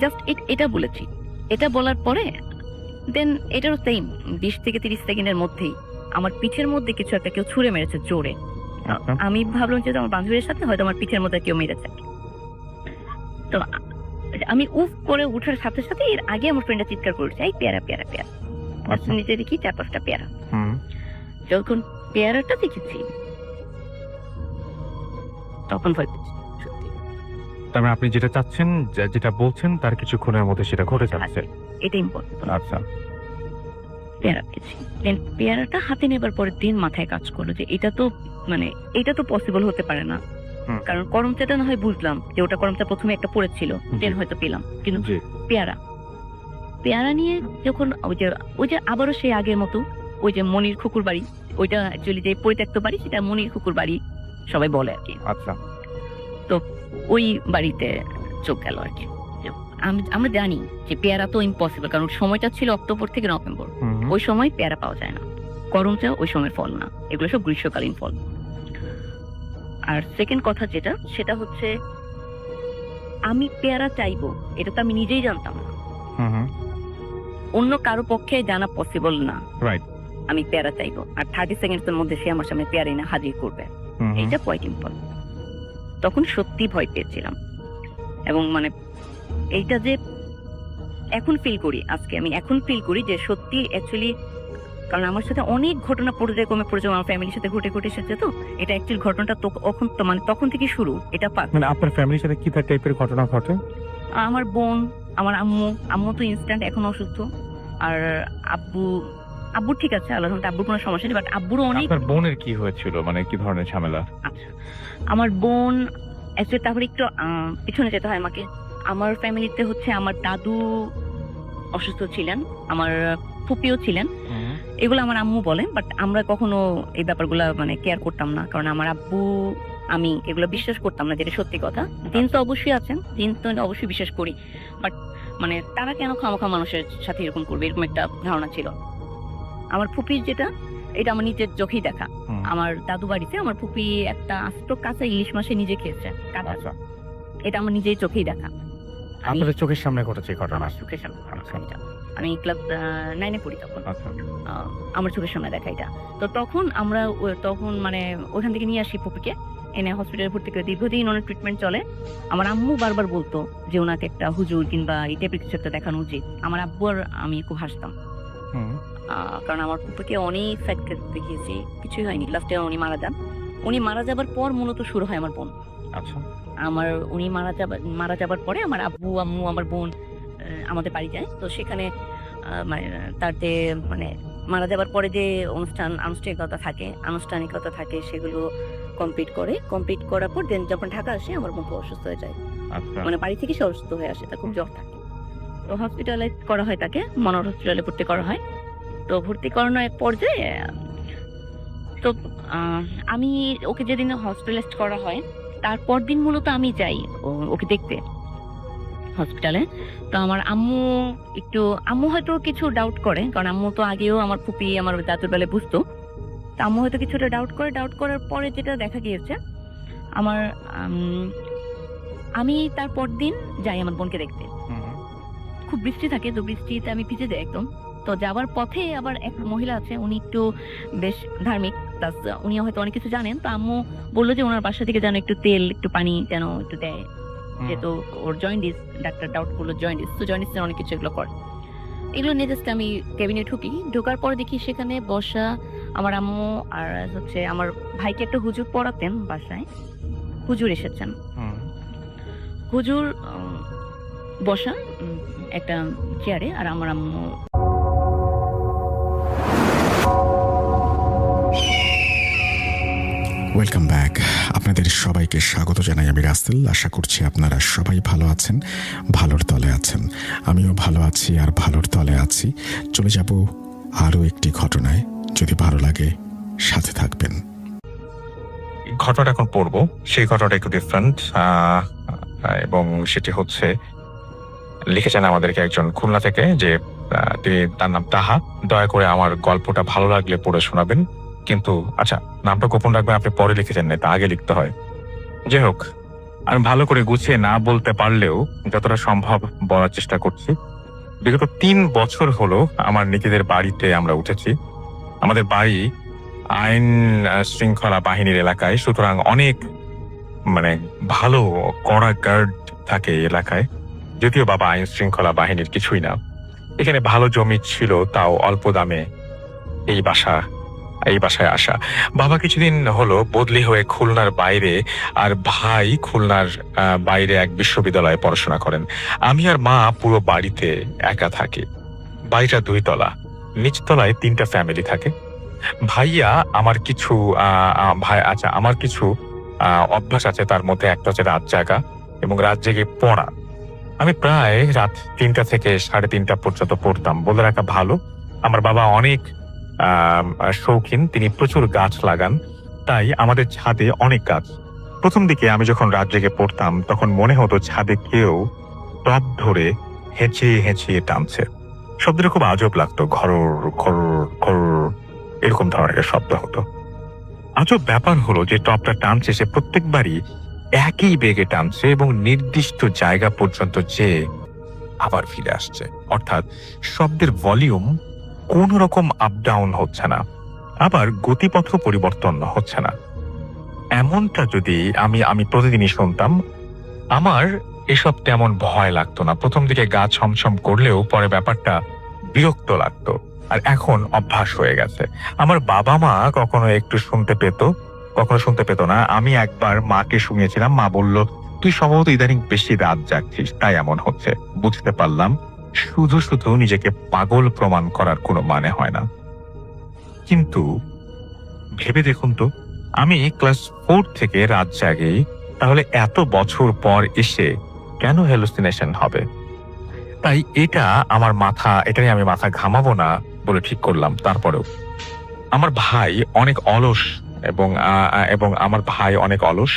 জাস্ট এটা বলেছি, এটা বলার পরে দেন এটারও সেম 20 থেকে 30 সেকেন্ডের মধ্যেই আমার পিঠের মধ্যে কিছু একটা কেউ ছুঁড়ে মেরেছে জোরে। আমি ভাবলাম যে আমার বান্ধবীর সাথে হয়তো আমার পিঠের মধ্যে কেউ মেরেছে। তো আমি উফ করে উঠার সাথে সাথে এর আগে আমার ফ্রেন্ডটা চিৎকার করেছে, এই পেয়ারা পেয়ারা পেয়ারা। নিচে দেখি 4-5টা পেয়ারা। যখন পেয়ারাটা দেখেছি তখন ভয় পেয়েছি সত্যি। তার মানে আপনি যেটা চাচ্ছেন, যেটা বলছেন, তার কিছুক্ষণের মধ্যে সেটা ঘটে যাচ্ছে। এটা ইম্পর্টেন্ট। আচ্ছা। পেয়ারা পেয়েছি, পেয়ারাটা হাতে নেবার পরে দিন মাথায় কাজ করলো যে এটা তো পসিবল হতে পারে না। কারণ করমচাটা না হয় বুঝলাম যে ওটা করমচা প্রথমে একটা পড়েছিল, দেন হয়তো পেলাম, কিন্তু পেয়ারা নিয়ে যখন ওই যে আবারও সেই আগের মতো ওই যে মনির খুকুর বাড়ি, ওইটা অ্যাকচুয়ালি যে পরিত্যক্ত বাড়ি, সেটা মনির খুকুর বাড়ি সবাই বলে আর কি। আচ্ছা। তো ওই বাড়িতে চোখ গেল আর কি। আমরা জানি যে পেয়ারা তো ইম্পসিবল, কারণ সময়টা ছিল অক্টোবর থেকে নভেম্বর, ওই সময় পেয়ারা পাওয়া যায় না, করম চা ওই সময়ের ফল না, এগুলো সব গ্রীষ্মকালীন ফল। আর সেকেন্ড কথা যেটা, সেটা হচ্ছে আমি পেয়ারা চাইবো এটা তো আমি নিজেই জানতাম না, অন্য কারো পক্ষে জানা পসিবল না। রাইট। আমি পেয়ারা চাইবো আর 30 সেকেন্ডের মধ্যে সে আমার সামনে পেয়ারা এনে হাজির করবে, এইটা কোয়াইট ইম্পর্টেন্ট। তখন সত্যি ভয় পেয়েছিলাম, এবং মানে এইটা যে এখন ফিল করি, আজকে আমি এখন ফিল করি যে সত্যি অ্যাকচুয়ালি, কারণ আমার সাথে অনেক ঘটনা পর্যায়ক্রমে আমার ফ্যামিলির সাথে ঘটে ঘটে এসেছে, তো এটা অ্যাকচুয়ালি ঘটনাটা মানে তখন থেকে শুরু। এটা মানে আপনার ফ্যামিলির সাথে কি টাইপের ঘটনা ঘটে? আমার বোন, আমার আম্মু তো ইনস্ট্যান্ট এখন অসুস্থ, আর আব্বু ঠিক আছে, আল্লাহর রহমতে আব্বুর কোনো সমস্যা নেই, বাট আব্বুরও অনেক। আপনার বোনের কি হয়েছিল, মানে কি ধরনের ঝামেলা? আচ্ছা, আমার বোন অ্যাকচুয়ালি তারপরে একটু পিছনে যেতে হয় আমাকে। আমার ফ্যামিলিতে হচ্ছে আমার দাদু অসুস্থ ছিলেন, আমার ফুপিও ছিলেন, এগুলো আমার আম্মু বলেন, বাট আমরা কখনো এই ব্যাপারগুলো মানে কেয়ার করতাম না, কারণ আমার আব্বু, আমি এগুলো বিশ্বাস করতাম না, যেটা সত্যি কথা। দিন তো অবশ্যই আছেন, দিন তো অবশ্যই বিশ্বাস করি, বাট মানে তারা কেন খামোখা মানুষের সাথে এরকম করবে, এরকম একটা ধারণা ছিল। আমার ফুপির যেটা, এটা আমার নিজের চোখেই দেখা। আমার দাদু বাড়িতে আমার ফুপি একটা আস্ত কাঁচা ইলিশ মাছে নিজে খেয়েছে, কাঁচা। এটা আমার নিজেই চোখেই দেখা। আপনাদের চোখের সামনে ঘটেছে ঘটনা? আমার চোখের সামনে ঘটেছে। আমি ক্লাস 9-এ পড়ি তখন। আমার চোখের সামনে দেখা এটা। তো তখন আমরা তখন মানে ওখান থেকে নিয়ে আসি ফুপিকে, এনে হসপিটালে ভর্তি করে দীর্ঘদিন ওনার ট্রিটমেন্ট চলে। আমার আম্মু বারবার বলতো যে ওনাকে একটা হুজুর কিংবা এই টাইপের কিছু একটা দেখানো উচিত। আমার আব্বু আর আমি খুব হাসতাম, কারণ আমার ফুপুকে অনেক ফ্যাক্টর দেখিয়েছি, কিছুই হয়নি। লাস্টে উনি মারা যান। উনি মারা যাবার পর মূলত শুরু হয় আমার বোন। আচ্ছা। উনি মারা যাবার পরে আমার আব্বু, আম্মু, আমার বোন আমাদের বাড়ি যায়। তো সেখানে মানে তাতে মানে মারা যাবার পরে যে আনুষ্ঠানিকতা থাকে সেগুলো কমপ্লিট করার পর দেন যখন ঢাকা আসে আমার বোন অসুস্থ হয়ে যায়। মানে বাড়ি থেকে সে অসুস্থ হয়ে আসে, তার খুব জ্বর থাকে। তো হসপিটালাইজ করা হয়, তাকে মনোহর হসপিটালে ভর্তি করা হয়। তো ভর্তি করানোর এক পর্যায়ে তো আমি ওকে যেদিন হসপিটালাইজ করা হয় তারপর দিন মূলত আমি যাই ওকে দেখতে হসপিটালে। তো আমার আম্মু হয়তো কিছু ডাউট করে, কারণ আম্মু তো আগেও আমার ফুপি আমার দাদুর বেলায় বুঝতো। তো আম্মু হয়তো কিছুটা ডাউট করার পরে যেটা দেখা গিয়েছে, আমি তারপর দিন যাই আমার বোনকে দেখতে। খুব বৃষ্টি থাকে, তো বৃষ্টিতে আমি ভিজে যাই একদম। তো যাবার পথে আবার এক মহিলা আছে, উনি একটু বেশ ধার্মিক, প্লাস উনি হয়তো অনেক কিছু জানেন। তো আম্মু বললো যে ওনার বাসা থেকে যেন একটু তেল, একটু পানি যেন একটু দেয়, যেহেতু ওর জয়েন্টিস, ডাক্তার ডাউট করলো জয়েন্টিস, তো জয়েন্টিসের অনেক কিছু এগুলো করে। এগুলো নিয়ে জাস্ট আমি কেবিনে ঢোকার পরে দেখি সেখানে বসা আমার আম্মু, আর হচ্ছে আমার ভাইকে একটা হুজুর পড়াতেন বাসায়, হুজুর এসেছেন। হুজুর বসা একটা চেয়ারে, আর আমার আম্মু ওয়েলকাম ব্যাক। আপনাদের সবাইকে স্বাগত জানাই আমি রাসেল। আশা করছি আপনারা সবাই ভালো আছেন, ভালোর তলে আছেন। আমিও ভালো আছি আর ভালোর তলে আছি। চলে যাব আরও একটি ঘটনায়, যদি ভালো লাগে সাথে থাকবেন। ঘটনাটা এখন পড়বো, সেই ঘটনাটা একটু ডিফারেন্ট, এবং সেটি হচ্ছে লিখেছেন আমাদেরকে একজন খুলনা থেকে, যে তার নাম তাহা। দয়া করে আমার গল্পটা ভালো লাগলে পড়ে শোনাবেন, কিন্তু আচ্ছা নামটা গোপন রাখবেন, আপনি পরে লিখেছেন না, তা আগে লিখতে হয়। যাই হোক, আমি ভালো করে গুছিয়ে না বলতে পারলেও যতটা সম্ভব বলার চেষ্টা করছি। বিগত 3 বছর হলো আমার নিকিদের বাড়িতে আমরা উঠেছি। আমাদের বাড়ি আইন শৃঙ্খলা বাহিনীর এলাকায়, সুতরাং অনেক মানে ভালো কড়া গার্ড থাকে এলাকায়। যদিও বাবা আইন শৃঙ্খলা বাহিনীর কিছুই না, এখানে ভালো জমি ছিল, তাও অল্প দামে এই বাসায় আসা। বাবা কিছুদিন হলো বদলি হয়ে খুলনার বাইরে, আর ভাই খুলনার বাইরে এক বিশ্ববিদ্যালয়ে পড়াশোনা করেন। আমি আর মা পুরো বাড়িতে একা থাকি। বাড়িটা 2 তলা, নিচতলায় 3টা ফ্যামিলি থাকে। ভাইয়া আমার কিছু অভ্যাস আছে, তার মধ্যে একটা হচ্ছে রাত জাগা এবং রাত জেগে পড়া। আমি প্রায় রাত 3টা থেকে 3:30 পর্যন্ত পড়তাম। বলে রাখা ভালো, আমার বাবা অনেক শৌখিন, তিনি প্রচুর গাছ লাগান, তাই আমাদের ছাদে অনেক গাছ। প্রথম দিকে আমি যখন রাত জেগে পড়তাম তখন মনে হতো ছাদে কেউ টব ধরে হেঁচিয়ে হেঁচিয়ে টানছে। শব্দটা খুব আজব লাগতো, ঘরর ঘরর ঘরর এরকম ধরনের শব্দ হতো। আজব ব্যাপার হলো যে টবটা টানছে সে প্রত্যেকবারই একই বেগে টানছে এবং নির্দিষ্ট জায়গা পর্যন্ত যেয়ে আবার ফিরে আসছে। অর্থাৎ শব্দের ভলিউম কোন রকম আপ ডাউন হচ্ছে না, আবার গতিপথ পরিবর্তন হচ্ছে না। এমনটা যদি আমি প্রতিদিনই শুনতাম, আমার এসব তেমন ভয় লাগতো না। প্রথম দিকে গা ছমছম করলেও পরে ব্যাপারটা বিরক্ত লাগতো, আর এখন অভ্যাস হয়ে গেছে। আমার বাবা মা কখনো একটু শুনতে পেত, কখনো শুনতে পেত না। আমি একবার মাকে শুনিয়েছিলাম, মা বলল, তুই সম্ভবত ইদানিং বেশি রাত জাগছিস, তাই এমন হচ্ছে। বুঝতে পারলাম শুধু শুধু নিজেকে পাগল প্রমাণ করার কোনো মানে হয় না। কিন্তু ভেবে দেখুন তো, আমি ক্লাস 4 থেকে রাত জাগি, তাহলে এত বছর পর এসে কেন হ্যালুসিনেশন হবে? তাই এটা নিয়ে আমি মাথা ঘামাবো না বলে ঠিক করলাম। তারপরেও আমার ভাই অনেক অলস এবং আমার ভাই অনেক অলস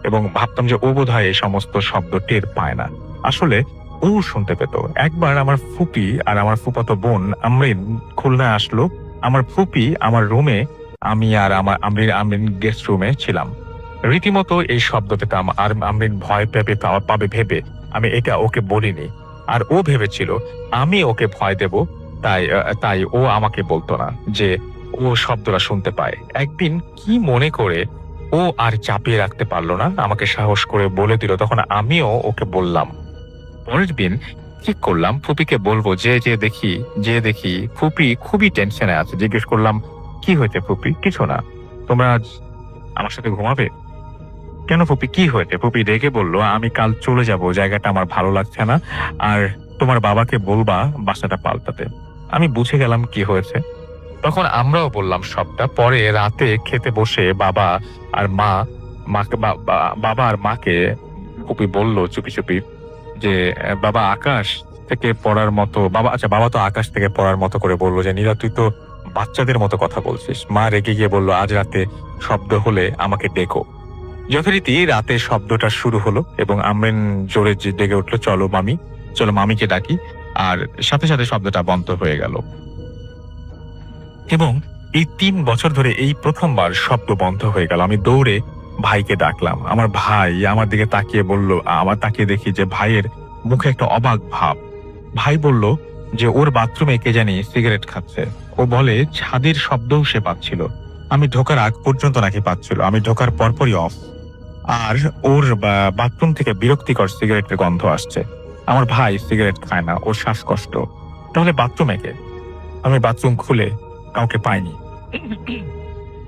এবং ভাবতাম যে ও বোধহয় এই সমস্ত শব্দ টের পায় না। আসলে ও শুনতে পেত। একবার আমার ফুপি আর আমার ফুফাতো বোন আমরিন খুলনায় আসলো। আমার ফুপি আমার রুমে, আমি আর আমার আমরিন গেস্ট রুমে ছিলাম। রীতিমতো এই শব্দ পেতাম, আর আমরিন ভয় পাবে ভেবে আমি এটা ওকে বলিনি। আর ও ভেবেছিল আমি ওকে ভয় দেব, তাই ও আমাকে বলতো না যে ও শব্দটা শুনতে পায়। একদিন কি মনে করে ও আর চাপিয়ে রাখতে পারলো না, আমাকে সাহস করে বলে দিল। তখন আমিও ওকে বললাম। পরের দিন ঠিক করলাম ফুপিকে বলবো, যে দেখি ফুপি খুবই টেনশনে আছে। জিজ্ঞেস করলাম, কি হয়েছে ফুপি? কিছু না, তোমরা আজ আমার সাথে ঘুমাবে? কেন ফুপি, কি হয়েছে? ফুপি রেগে বলল, আমি কাল চলে যাব, জায়গাটা আমার ভালো লাগছে না, আর তোমার বাবাকে বলবা বাসাটা পাল্টাতে। আমি বুঝে গেলাম কি হয়েছে। তখন আমরাও বললাম সবটা। পরে রাতে খেতে বসে বাবা আর মাকে ফুপি বলল চুপি চুপি যে বাবা আকাশ থেকে পড়ার মতো, বাবা তো আকাশ থেকে পড়ার মতো করে বললো যে নীরা, তুই তো বাচ্চাদের মতো কথা বলছিস। মা রেগে গিয়ে বলল, আজ রাতে শব্দ হলে আমাকে ডেকো। যথারীতি রাতে শব্দটা শুরু হলো এবং আমরিন জোরে ডেকে উঠলো, চলো মামিকে ডাকি। আর সাথে সাথে শব্দটা বন্ধ হয়ে গেল। এবং এই 3 বছর ধরে এই প্রথমবার শব্দ বন্ধ হয়ে গেল। আমি দৌড়ে ভাইকে ডাকলাম। আমার ভাই আমার দিকে তাকিয়ে বলল, আমার তাকিয়ে দেখি যে ভাইয়ের মুখে একটা অবাক ভাব। ভাই বলল যে ওর বাথরুমে কে জানি সিগারেট খাচ্ছে। ও বলে ছাদের শব্দও সে পাচ্ছিল। আমি ঢোকার আগ পর্যন্ত নাকি পাচ্ছিল, আমি ঢোকার পরপরই অফ। আর ওর বাথরুম থেকে বিরক্তিকর সিগারেটের গন্ধ আসছে। আমার ভাই সিগারেট খায় না, ওর শ্বাসকষ্ট। তাহলে বাথরুমে কে? আমি বাথরুম খুলে কাউকে পাইনি,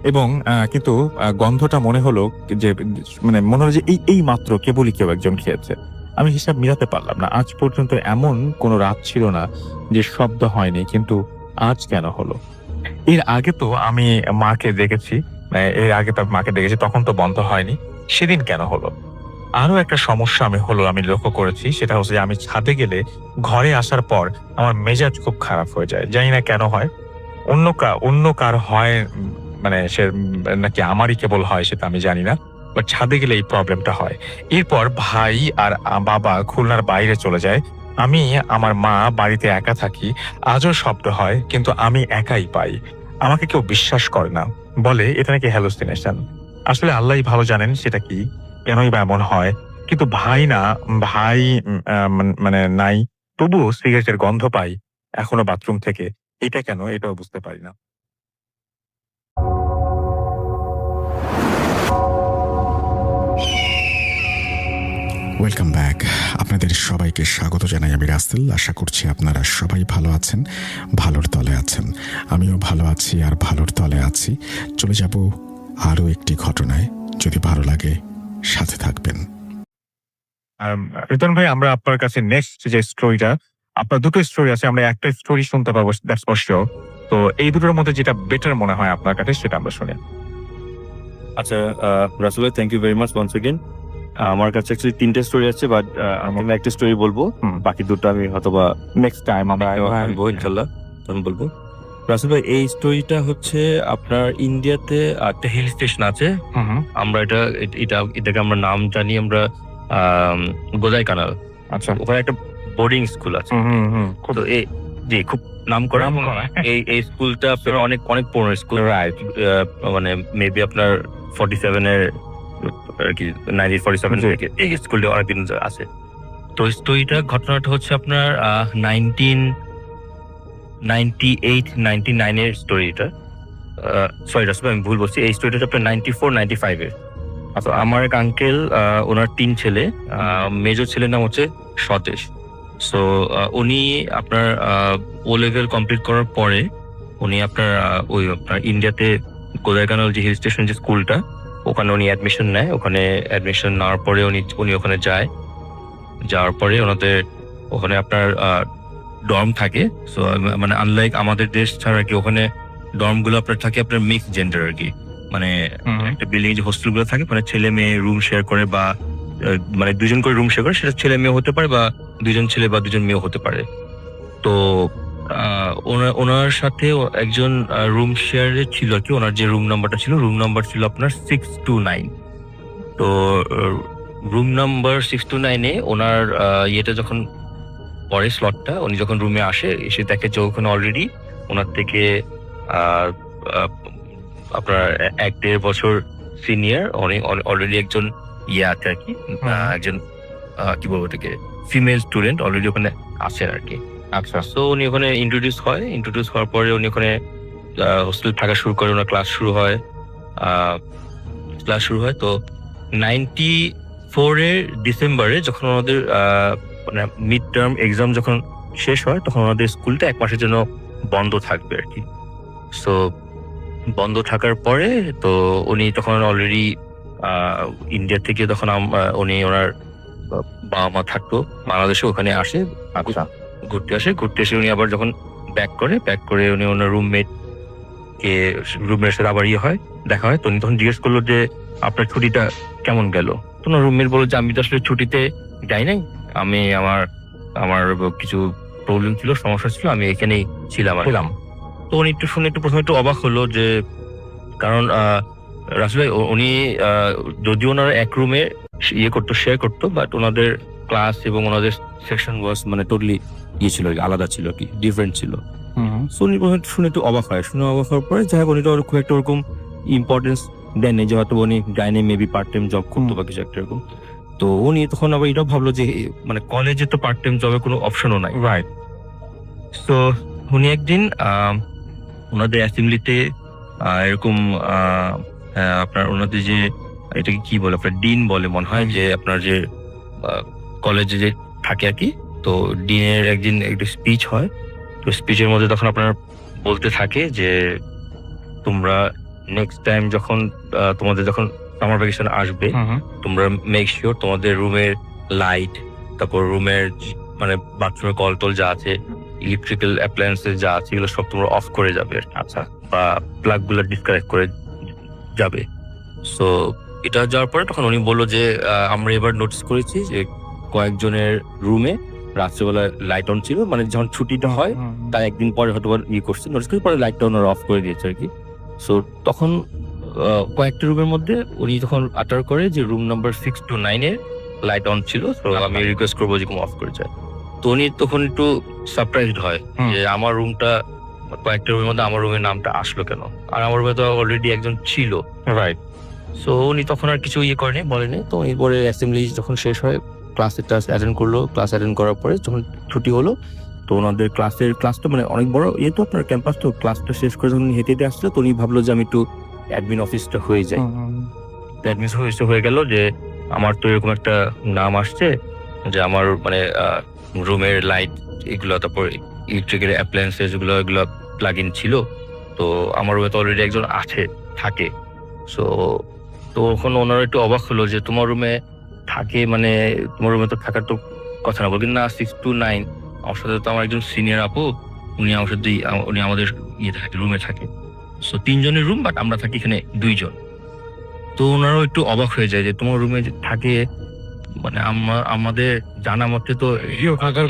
এবং কিন্তু গন্ধটা মনে হলো যে এই মাত্র কেবলই কেউ একজন খেয়েছে। আমি হিসাব মিলাতে পারলাম না। আজ পর্যন্ত এমন কোনো রাত ছিল না যে শব্দ হয়নি, কিন্তু আজ কেন হলো? এর আগে তো মাকে দেখেছি, তখন তো বন্ধ হয়নি। সেদিন কেন হলো? আরো একটা সমস্যা আমি লক্ষ্য করেছি, সেটা হচ্ছে আমি ছাদে গেলে ঘরে আসার পর আমার মেজাজ খুব খারাপ হয়ে যায়। জানি না কেন হয়, অন্য কার হয়, সে নাকি আমারই কেবল হয় সেটা আমি জানি না, বাট ছাদে গেলে এই প্রবলেমটা হয়। এরপর ভাই আর বাবা খুলনার বাইরে চলে যায়, আমার মা বাড়িতে একা থাকি। আজও শব্দ হয়, কিন্তু আমি একাই পাই। আমাকে কেউ বিশ্বাস করে না, বলে এটা নাকি হ্যালুসিনেশন। আসলে আল্লাহই ভালো জানেন সেটা কি, কেনই বা এমন হয়। কিন্তু ভাই নাই, তবুও সিগারেটের গন্ধ পাই এখনো বাথরুম থেকে। এটা কেন, এটাও বুঝতে পারি না। Welcome back. আপনাদের সবাইকে স্বাগত জানাই আমি রাসেল। আশা করছি আপনারা সবাই ভালো আছেন, ভালোর তলে আছেন। আমিও ভালো আছি আর ভালোর তলে আছি। চলে যাব আরও একটি ঘটনায়। যদি ভালো লাগে সাথে থাকবেন। রিতন ভাই, আমরা আপনার কাছে নেক্সট যে স্টোরিটা, আপনার দুটো স্টোরি আছে, আমরা একটা স্টোরি শুনতে পাবো, দ্যাটস ফর শিওর। তো এই দুটোর মধ্যে যেটা বেটার মনে হয় আপনার কাছে সেটা আমরা শুনি। আচ্ছা Russell, thank you very much once again. আমার কাছে অ্যাকচুয়ালি 3টে স্টোরি আছে, বাট আমি একটা স্টোরি বলবো, বাকি দুটো আমি হয়তোবা নেক্সট টাইম আমরা বলবো ইনশাল্লাহ, তখন বলবো। রাসেল ভাই, এই স্টোরিটা হচ্ছে আপনার ইন্ডিয়াতে একটা হিল স্টেশন আছে। আমরা এটাকে আমরা নাম জানি আমরা গোদাই কানাল। আচ্ছা। ওখানে একটা বোর্ডিং স্কুল আছে। তো জি, খুব নাম করা। এই স্কুলটা আপনার অনেক অনেক পুরনো স্কুল, রাইট। মানে মেবি আপনার 47 এর আর কি 1947 থেকে এই স্কুলটা অনেকদিন আছে। তো স্টোরিটা ঘটনাটা হচ্ছে আপনার 1998-99 এর স্টোরিটা। সরি রাসেল ভাই, আমি ভুল বলছি। এই স্টোরিটা আপনার 94-95 এর। আচ্ছা, আমার এক আঙ্কেল, ওনার 3 ছেলে। মেজর ছেলের নাম হচ্ছে সতেশ। সো উনি আপনার ও লেভেল কমপ্লিট করার পরে উনি আপনার ওই আপনার ইন্ডিয়াতে গোদাইকানাল যে হিল স্টেশন যে স্কুলটা, ওখানে উনি অ্যাডমিশন নেয়। ওখানে অ্যাডমিশন নেওয়ার পরে উনি ওখানে যায়। যাওয়ার পরে ওখানে আপনার ডর্ম থাকে। সো মানে আনলাইক আমাদের দেশ ছাড়া কি, ওখানে ডর্ম গুলো আপনার থাকে আপনার মিক্স জেন্ডার আর কি। মানে একটা বিল্ডিং যে হোস্টেল গুলো থাকে, মানে ছেলে মেয়ে রুম শেয়ার করে, বা মানে 2জন করে রুম শেয়ার করে, সেটা ছেলে মেয়ে হতে পারে, বা 2জন ছেলে বা 2জন মেয়ে হতে পারে। তো ওনার সাথে একজন রুম শেয়ারে ছিল আর কি। ওনার যে রুম নাম্বারটা ছিল, রুম নাম্বার ছিল আপনার 629। তো রুম নাম্বার 629-এ ওনার ইয়েটা যখন পরে স্লটটা, উনি যখন রুমে এসে দেখে যে ওখানে অলরেডি ওনার থেকে আপনার 1-1.5 বছর সিনিয়র অলরেডি একজন ইয়ে আছে আর কি, একজন কি বলবো এটাকে, ফিমেল স্টুডেন্ট অলরেডি ওখানে আছেন আর কি। আচ্ছা। সো উনি ওখানে ইন্ট্রোডিউস হওয়ার পরে উনি ওখানে হোস্টেল থাকা শুরু করে। ওনার ক্লাস শুরু হয়। তো 94-এর ডিসেম্বরে যখন ওনাদের মানে মিড টার্ম এক্সাম যখন শেষ হয়, তখন ওনাদের স্কুলটা 1 মাসের জন্য বন্ধ থাকবে আর কি। সো বন্ধ থাকার পরে তো উনি তখন অলরেডি ইন্ডিয়া থেকে তখন উনি ওনার বাবা মা থাকতো বাংলাদেশে, ওখানে আসে। আচ্ছা। ঘুরতে এসে উনি আবার যখন ব্যাক করে উনি ওনার রুমমেট সাথে আবার দেখা হয়। তো উনি তখন জিজ্ঞেস করলো যে আপনার ছুটিটা কেমন গেল। তো ওনার রুমমেট বললো যে আমি তো আসলে ছুটিতে যাই নাই, আমি আমার কিছু প্রবলেম ছিল, সমস্যা ছিল, আমি এখানেই ছিলাম। তো উনি প্রথমে একটু অবাক হলো, যে কারণ রাসেল ভাই, উনি যদিও ওনারা এক রুমে শেয়ার করতো, বাট ওনাদের ক্লাস এবং ওনাদের সেকশন ওয়াজ মানে টোটালি ছিল, আলাদা ছিল আর কি, ডিফারেন্ট ছিল। সো উনি শুনে একটু অবাক হওয়ার পরে যাই হোক, উনি তো খুব একটা ওরকম ইম্পর্টেন্স দেননি, যে হয়তো উনি গাইনে মেবি পার্ট টাইম জব করতো বা কিছু একটা এরকম। তো উনি তখন আবার এটাও ভাবলো যে মানে কলেজে তো পার্ট টাইম জবের কোনো অপশনও নাই। রাইট। তো উনি একদিন ওনাদের অ্যাসেম্বলিতে এরকম আপনার ওনাদের যে এটাকে কি বলে, আপনার ডিন বলে মনে হয়, যে আপনার যে কলেজে যে থাকে আর কি। তো ডিনের একদিন একটা স্পিচ হয়। তো স্পিচের মধ্যে তখন আপনার বলতে থাকে যে তোমরা নেক্সট টাইম যখন তোমাদের যখন সামার ভ্যাকেশন আসবে, তোমরা মেক শিওর তোমাদের রুমের লাইট, তারপর রুমের মানে বাথরুমের কল টল যা আছে, ইলেকট্রিক্যাল অ্যাপ্লায়েন্সেস যা আছে, এগুলো সব তোমরা অফ করে যাবে। আচ্ছা। বা প্লাগ গুলো ডিসকানেক্ট করে যাবে। সো এটা যাওয়ার পরে তখন উনি বললো যে আমরা এবার নোটিস করেছি যে কয়েকজনের রুমে রাত্রেবেলা লাইট অন ছিল, মানে যখন ছুটিটা হয় তার একদিন পরে হয়তো করছে, নোটিস করে পরে লাইটটা ওনারা অফ করে দিয়েছে আর কি। সো তখন কয়েকটা রুমের মধ্যে উনি তখন আটার করে যে রুম নাম্বার 629-এর লাইট অন ছিল, তো আমি রিকোয়েস্ট করবো যে অফ করে যায়। তো উনি তখন একটু সারপ্রাইজড হয় যে আমার রুমটা, কয়েকটা রুমের মধ্যে আমার রুমের নামটা আসলো কেন, আর আমার রুমে তো অলরেডি একজন ছিল। রাইট। সো উনি তখন আর কিছু করেনি, বলেনি। তো উনি পরে অ্যাসেম্বলি যখন শেষ হয়, ক্লাস অ্যাটেন্ড করলো। ক্লাস অ্যাটেন্ড করার পরে যখন ছুটি হলো, তো ওনাদের ক্লাসটা মানে অনেক বড় তো আপনার ক্যাম্পাস, তো ক্লাসটা শেষ করে যখন হেঁটে হেঁটে আসলো, তো উনি ভাবলো যে আমি একটু অ্যাডমিন অফিসটা হয়ে যাই। অ্যাডমিন অফিসটা হয়ে গেল, যে আমার তো এরকম একটা নাম আসছে যে আমার মানে রুমের লাইট এগুলো, তারপর ইলেকট্রিক্যাল অ্যাপ্লায়েন্সেস এগুলো প্লাগ ইন ছিল, তো আমার রুমে তো অলরেডি একজন থাকে। সো তো ওখন ওনারা একটু অবাক হলো যে তোমার রুমে থাকে, মানে তোমার রুমে তো থাকার তো কথা না। বলবেন না 629, আমার সাথে তো আমার একজন সিনিয়র আপু, উনি আমার সাথে উনি আমাদের রুমে থাকে। সো 3 জনের রুম, বাট আমরা থাকি এখানে 2 জন। তো ওনারাও একটু অবাক হয়ে যায় যে তোমার রুমে থাকে, মানে আমাদের জানা মতে তো থাকার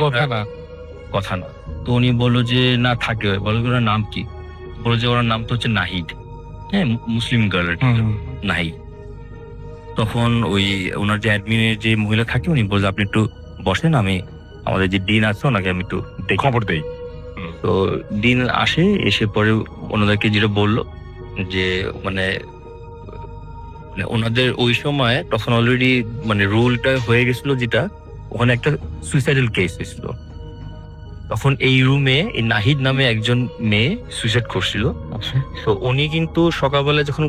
কথা না। তো উনি বললো যে না থাকে। বলো ওনার নাম কি? বলে যে ওনার নাম তো হচ্ছে নাহিদ, হ্যাঁ, মুসলিম গার্ল আর কি, নাহিদ। তখন ওই ওনার যে অ্যাডমিনের যে মহিলা থাকে উনি বলছে আপনি একটু বসেন, আমি আমাদের যে ডিন আছে ওনাকে আমি একটু খবর দেই। তো ডিন আসে, এসে পরে ওনাদেরকে যেটা বললো যে মানে ওনাদের ওই সময় তখন অলরেডি মানে রুলটা হয়ে গেছিল, যেটা ওখানে একটা সুইসাইডাল কেস হয়েছিল। তখন এই রুমে এই নাহিদ নামে একজন মেয়ে সুইসাইড করছিল। তো উনি কিন্তু সকালবেলা যখন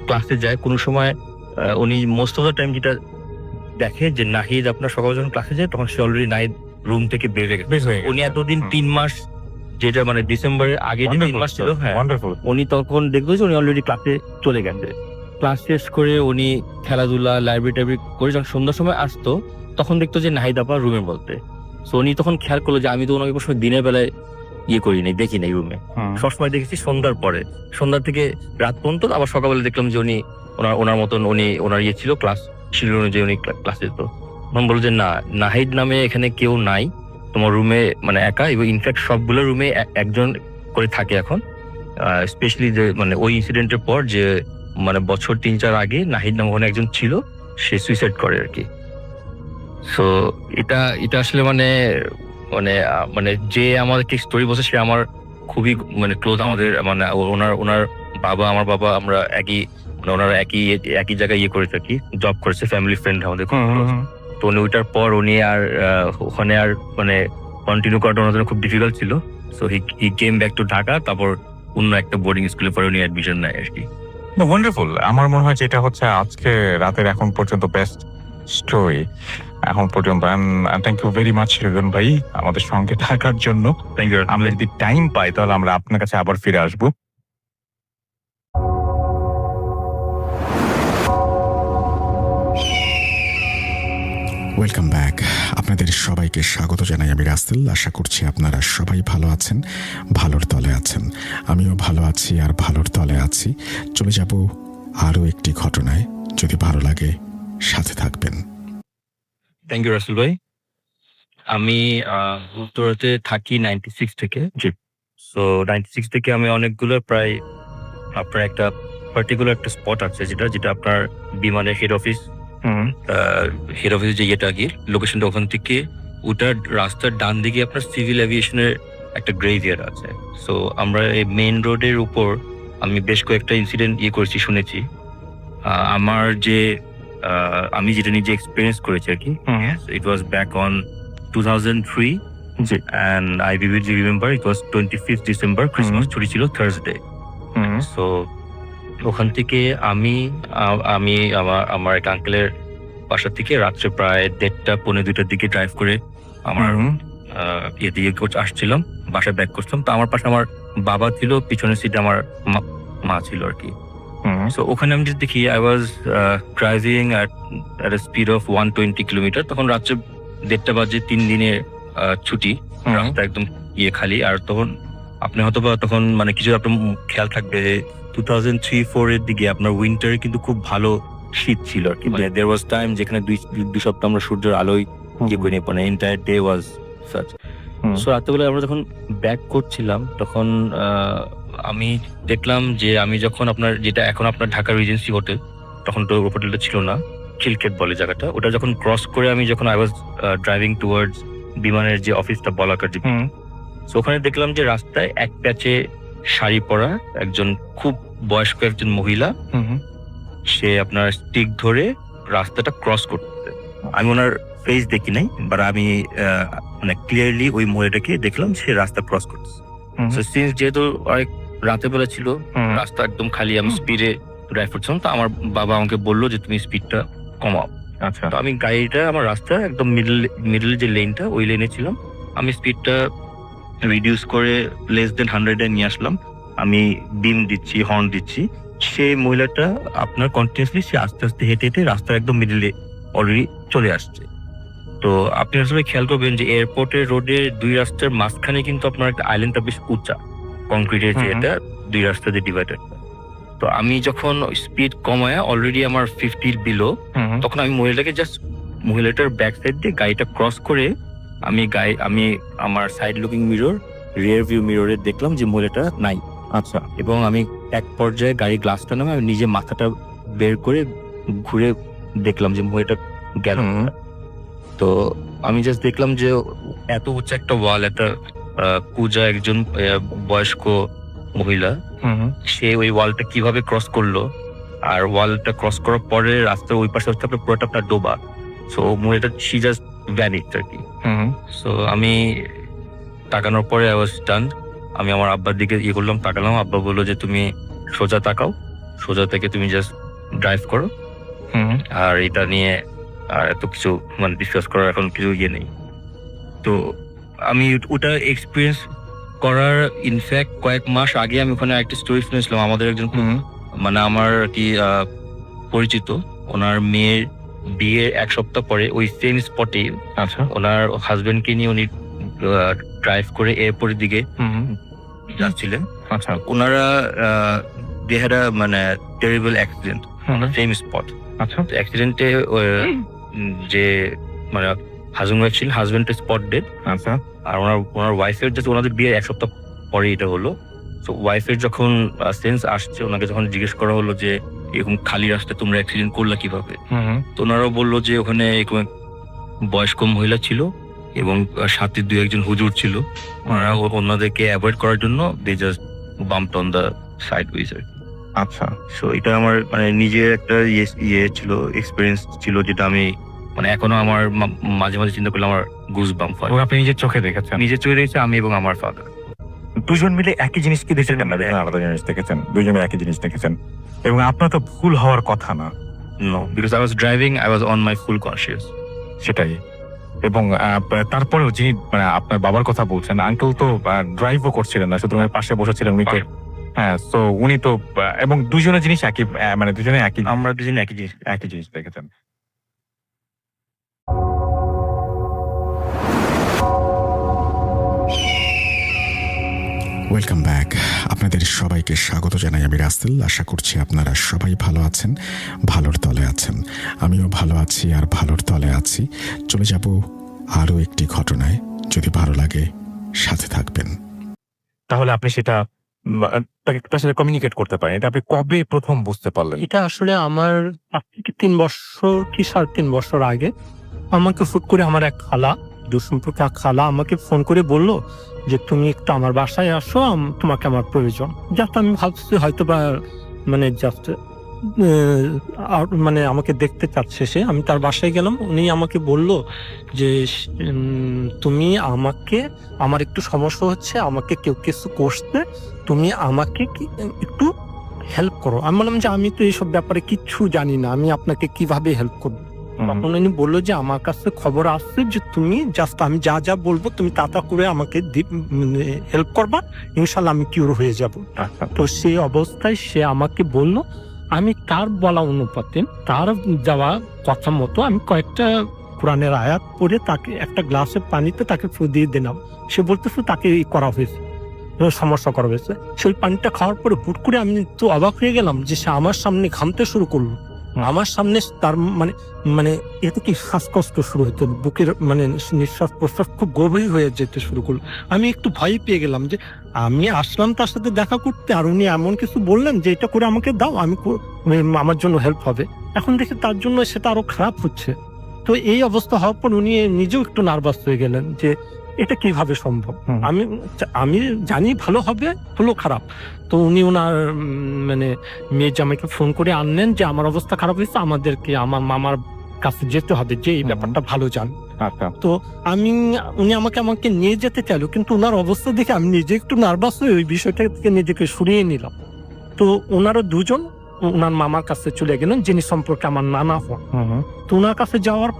ক্লাসে যায় কোনো সময় উনি মোস্ট অফ দ্য টাইম যেটা দেখে যে নাহিদ আপনার সকালে যখন ক্লাসে যায় তখন সে অলরেডি নাহিদ রুম থেকে বের হয়ে গেছে। উনি এতদিন 3 মাস, যেটা মানে ডিসেম্বরের আগে যে 3 মাস ছিল, হ্যাঁ, উনি তখন দেখলো যে উনি অলরেডি ক্লাসে চলে গেছে। ক্লাস শেষ করে উনি খেলাধুলা লাইব্রেরি টাইব্রেরি করে যখন সন্ধ্যার সময় আসতো তখন দেখতো যে নাহিদ আপা রুমে বলতে। সো উনি তখন খেয়াল করলো যে আমি তো ওনাকে কোনো সময় দিনের বেলায় করি নাই, দেখি নাই রুমে, সবসময় দেখেছি সন্ধ্যার পরে, সন্ধ্যা থেকে রাত পর্যন্ত। আবার সকালবেলা দেখলাম যে উনি ওনার মতন ওনার ছিল, ক্লাস শিডিউল অনুযায়ী উনি ক্লাসে যেত। তখন বললো যে না, নাহিদ নামে এখানে কেউ নাই তোমার রুমে, মানে একা, এবং ইনফ্যাক্ট সবগুলো রুমে একজন করে থাকে এখন। স্পেশালি যে মানে ওই ইনসিডেন্টের পর যে মানে বছর 3-4 আগে নাহিদ নামে ওখানে একজন ছিল, সে সুইসাইড করে আর কি। সো এটা আসলে মানে মানে মানে যে আমাদেরকে স্টোরি বলছে সে আমার খুবই মানে ক্লোজ, আমাদের মানে ওনার বাবা, আমার বাবা, আমরা একই মানে ওনারা একই জায়গায় করে থাকি, জব করেছে, ফ্যামিলি ফ্রেন্ড আমাদের খুব close। তো উনি ওইটার পর উনি আর ওখানে আর মানে কন্টিনিউ করাটা ওনার জন্য খুব ডিফিকাল্ট ছিল। So he came back to Dhaka, তারপর অন্য একটা বোর্ডিং স্কুলে পরে উনি অ্যাডমিশন নেয় আর কি। ওয়ান্ডারফুল। আমার মনে হয় যে এটা হচ্ছে আজকে রাতের এখন পর্যন্ত বেস্ট স্টোরি এখন পর্যন্ত। থ্যাংক ইউ ভেরি মাচ রিজন ভাই আমাদের সঙ্গে থাকার জন্য। Thank you. আমরা যদি টাইম পাই তাহলে আমরা আপনার কাছে আবার ফিরে আসবো। Welcome back. আপনাদের সবাইকে স্বাগত জানাই আমি রাসেল। আশা করছি আপনারা সবাই ভালো আছেন, ভালোর তলে আছেন। আমিও ভালো আছি আর ভালোর তলে আছি। চলে যাব আরও একটি ঘটনায়, যদি ভালো লাগে সাথে থাকবেন। থ্যাংক ইউ রাসেল ভাই। আমি উত্তরাতে থাকি 96 থেকে। সো 96 থেকে আমি অনেকগুলো প্রায় আপনার একটা পার্টিকুলার একটা স্পট আছে যেটা আপনার বিমানের হেড অফিস যে ইয়েটা গিয়ে লোকেশনটা, ওখান থেকে ওটার রাস্তার ডান দিকে আপনার সিভিল এভিয়েশনের একটা গ্রেভিয়ার্ড আছে। সো আমরা এই মেইন রোডের উপর আমি বেশ কয়েকটা ইনসিডেন্ট করেছি, শুনেছি। আমার যে আমি যেটা নিজে এক্সপিরিয়েন্স করেছি আর কি, it was back on 2003 and I vividly remember it was 25th December, Christmas ছুটি ছিল, থার্সডে। সো ওখান থেকে আমি আমার এক আঙ্কেলের বাসা থেকে রাত্রে প্রায় 1:30-1:45 দিকে ড্রাইভ করে আমার দিকে আসছিলাম, বাসায় ব্যাক করছিলাম। তো আমার পাশে আমার বাবা ছিল, পিছনের সিটে আমার মা ছিল আর কি। সো ওখানে আমি যদি দেখি I was driving at a speed of 120 kilometre. তখন রাত্রে 1:30 বাজে, 3 দিনের ছুটি, রাস্তা একদম খালি। আর তখন আপনি হয়তো বা তখন মানে কিছু আপনার খেয়াল থাকবে 2003-4 এর দিকে আপনার উইন্টারে কিন্তু খুব ভালো শীত ছিল আর কি। মানে দেয়ার ওয়াজ টাইম যেখানে 2 সপ্তাহ আমরা সূর্যের আলোয় করি, মানে entire day was such. So রাত্রেবেলা আমরা যখন ব্যাক করছিলাম তখন আমি দেখলাম যে আমি যখন আপনার যেটা এখন আপনার ঢাকা রিজেন্সি হোটেল, তখন তো হোটেলটা ছিল না, খিলক্ষেত বলে জায়গাটা, ওটা যখন ক্রস করে আমি যখন আই ওয়াজ ড্রাইভিং টুয়ার্ডস বিমানের যে অফিসটা বলাকার যে, সো ওখানে দেখলাম যে রাস্তায় এক প্যাচে শাড়ি পরা একজন খুব বয়স্ক একজন মহিলা, সে আপনার স্টিক ধরে রাস্তাটা ক্রস করতে। আমি ওনার ফেস দেখি নাই, বাট আমি মানে ক্লিয়ারলি ওই মহিলাটাকে দেখলাম সে রাস্তা ক্রস করতেছে। সো সিন্স যেহেতু অনেক রাতের বেলা ছিল, রাস্তা একদম খালি, আমি স্পিডে ড্রাইভ করছিলাম। তো আমার বাবা আমাকে বললো যে তুমি স্পিডটা কমাও। আচ্ছা। তো আমি গাড়িটা আমার রাস্তা একদম মিডল যে লেনটা, ওই লেনে ছিলাম, আমি স্পিডটা রিডিউস করে লেস দেন 100 নিয়ে আসলাম। আমি বিম দিচ্ছি, হর্ন দিচ্ছি, সেই মহিলাটা আপনার কন্টিনিউসলি সে আস্তে আস্তে হেঁটে হেঁটে রাস্তার একদম মিডলে অলরেডি চলে আসছে। তো আপনি আসলে খেয়াল করবেন যে এয়ারপোর্টের রোডের 2 রাস্তার মাঝখানে কিন্তু আপনার একটা আইল্যান্ডটা বেশ উঁচা, কংক্রিটের যে এটা 2 রাস্তা দিয়ে ডিভাইডেড। তো আমি যখন স্পিড কমায় অলরেডি আমার 50 বিলো, তখন আমি মহিলাটার ব্যাক সাইড দিয়ে গাড়িটা ক্রস করে আমি আমার side looking mirror, rear view মিররে দেখলাম যে মহিলাটা নাই। আচ্ছা। এবং আমি এক পর্যায়ে গাড়ির গ্লাসটা নামে আমি নিজে মাথাটা বের করে ঘুরে দেখলাম যে মহিলাটা গেল। তো আমি জাস্ট দেখলাম যে এত উচ্চ একটা ওয়াল, একটা পূজা একজন বয়স্ক মহিলা, সে ওই ওয়ালটা কিভাবে ক্রস করলো, আর ওয়ালটা ক্রস করার পরে রাস্তার ওই পাশে হচ্ছে আপনার পুরোটা আপনার ডোবা। সো মহিলাটা সি জাস্ট ভ্যানিশড আর কি। সো আমি তাকানোর পরে আই ওয়াজ স্টান্ড। আমি আমার আব্বার দিকে ইয়ে করলাম, তাকালাম। আব্বা বললো যে তুমি সোজা তাকাও, সোজা থেকে তুমি জাস্ট ড্রাইভ করো, আর এটা নিয়ে আর এত কিছু মানে ডিসকাস করার এখন কিছু ইয়ে নেই। তো আমি ওটা এক্সপিরিয়েন্স করার ইনফ্যাক্ট কয়েক মাস আগে আমি ওখানে একটা স্টোরি শুনেছিলাম। আমাদের একজন মানে আমার কি পরিচিত, ওনার মেয়ের বিয়ের এক সপ্তাহ পরে ওই সেম স্পটে আচ্ছা ওনার হাজবেন্ডকে নিয়ে উনি ড্রাইভ করে এয়ারপোর্টের দিকে যাচ্ছিলেন। আচ্ছা ওনারা দে হ্যাড আ মানে টেরিবল অ্যাক্সিডেন্ট সেম স্পট। আচ্ছা অ্যাক্সিডেন্টে যে মানে হাজবেন্ড ওয়াইফ ছিলেন, হাজবেন্ড স্পট ডেড। আচ্ছা আর ওনার ওয়াইফের জাস্ট ওনাদের বিয়ের এক সপ্তাহ পরে এটা হলো। তো ওয়াইফের যখন সেন্স আসছে, ওনাকে যখন জিজ্ঞেস করা হলো যে এরকম খালি রাস্তায় তোমরা অ্যাক্সিডেন্ট করলা কিভাবে, তো ওনারাও বললো যে ওখানে এরকম এক বয়স্ক মহিলা ছিল এবং সাথে 2-1 হুজুর ছিল। ওনারা ওনাদেরকে অ্যাভয়েড করার জন্য they just bumped on the sideways. আচ্ছা। সো এটা আমার মানে নিজের একটা ইয়ে ছিল, এক্সপিরিয়েন্স ছিল, যেটা আমি মানে এখনো আমার মাঝে মাঝে চিন্তা করলে আমার গুজ বাম্প হয়। এবং আপনি নিজের চোখে দেখেছেন? নিজে চলে দেখেছি আমি এবং আমার ফাদার। দুজন মিলে একই জিনিস কি দেখেছেন না আলাদা জিনিস দেখেছেন? দুজনে একই জিনিস দেখেছেন এবং আপনার তো ভুল হওয়ার কথা না। No, because I was driving, I was on my full conscious. সেটাই। এবং তারপরেও যিনি মানে আপনার বাবার কথা বলছেন, আঙ্কেল তো ড্রাইভও করছিলেন না, শুধু পাশে বসেছিলেন উনি তো। হ্যাঁ, তো উনি তো এবং দুজনের জিনিস একই, মানে দুজনে একই, আমরা দুজনে একই জিনিস দেখেছেন। Welcome back. আপনাদের সবাইকে স্বাগত জানাই আমি রাসেল। আশা করছি আপনারা সবাই ভালো আছেন, ভালোর তলে আছেন। আমিও ভালো আছি আর ভালোর তলে আছি। চলে যাব আরও একটি ঘটনায়। যদি ভালো লাগে সাথে থাকবেন। তাহলে আপনি সেটা তার সাথে কমিউনিকেট করতে পারেন। এটা আপনি কবে প্রথম বুঝতে পারলেন? এটা আসলে আমার 5 থেকে 3 বছর কি 3.5 বছর আগে আমাকে হুট করে আমার এক খালা, দুঃসম্পর্কে এক খালা আমাকে ফোন করে বলল যে তুমি একটু আমার বাসায় আসো, তোমাকে আমার প্রয়োজন। জাস্ট আমি ভাবছি হয়তো বা মানে জাস্ট মানে আমাকে দেখতে চাচ্ছে সে। আমি তার বাসায় গেলাম, উনি আমাকে বলল যে তুমি আমাকে, আমার একটু সমস্যা হচ্ছে, আমাকে কেউ কিছু করছে, তুমি আমাকে একটু হেল্প করো। আমি বললাম যে আমি তো এইসব ব্যাপারে কিচ্ছু জানি না, আমি আপনাকে কিভাবে হেল্প করবো। তখন উনি বললো যে আমার কাছে খবর আসছে যে তুমি জাস্ট আমি যা যা বলবো তুমি তা করে আমাকে হেল্প করবা, ইনশাল্লাহ আমি কিউর হয়ে যাব। তো সেই অবস্থায় সে আমাকে বলল, আমি তার বলা অনুপাতে, তার যাওয়া কথা মতো আমি কয়েকটা কোরআনের আয়াত পড়ে তাকে একটা গ্লাসের পানিতে তাকে ফু দিয়ে দিলাম। সে বলতেছে তাকে করা হয়েছে, সমস্যা করা হয়েছে। সেই পানিটা খাওয়ার পরে হুট করে আমি তো অবাক হয়ে গেলাম যে সে আমার সামনে ঘামতে শুরু করলো। আমার সামনে তার মানে এতে কি শ্বাসকষ্ট শুরু হতো, বুকের মানে নিঃশ্বাস প্রশ্বাস খুব গভীর হয়ে যেতে শুরু করলো। আমি একটু ভয় পেয়ে গেলাম যে আমি আসলাম তার সাথে দেখা করতে, আর উনি এমন কিছু বললেন যে এটা করে আমাকে দাও, আমি আমার জন্য হেল্প হবে। এখন দেখি তার জন্য সেটা আরো খারাপ হচ্ছে। তো এই অবস্থা হওয়ার পর উনি নিজেও একটু নার্ভাস হয়ে গেলেন যে এটা কিভাবে সম্ভব। আমি জানি ভালো হবে, হলো খারাপ। তো উনি ওনার মানে মেয়ে জামাইকে ফোন করে আনলেন যে আমার অবস্থা খারাপ হয়েছে, আমাদেরকে আমার মামার কাছে যেতে হবে, যে এই ব্যাপারটা ভালো জান। তো উনি আমাকে নিয়ে যেতে চাইলো, কিন্তু ওনার অবস্থা দেখে আমি নিজে একটু নার্ভাস হয়ে ওই বিষয়টা থেকে নিজেকে সরিয়ে নিলাম। তো ওনারা দুজন ওনার মামার কাছে চলে গেলেন, যিনি সম্পর্কে আমার নানা হন। তো ওনার কাছে যাওয়ার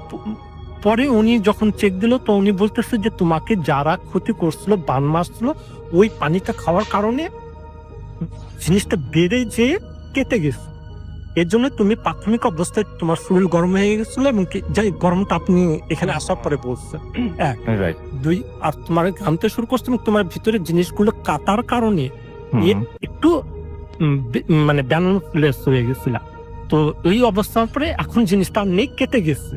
পরে উনি যখন চেক দিল, তো উনি বলতেছে যে তোমাকে যারা ক্ষতি করছিল, বান মারছিল, ওই পানিটা খাওয়ার কারণে জিনিসটা বেড়ে যেয়ে কেটে গেছে। এর জন্য তুমি প্রাথমিক অবস্থায় তোমার শরীর গরম হয়ে গেছিল, এবং যাই গরমটা আপনি এখানে আসার পরে বলছেন। 1 2 আর তোমার ঘামতে শুরু করছে, এবং তোমার ভিতরে জিনিসগুলো কাটার কারণে একটু মানে ব্যালেন্সলেস হয়ে গেছিল। তো এই অবস্থার পরে এখন জিনিসটা নেই, কেটে গেছে।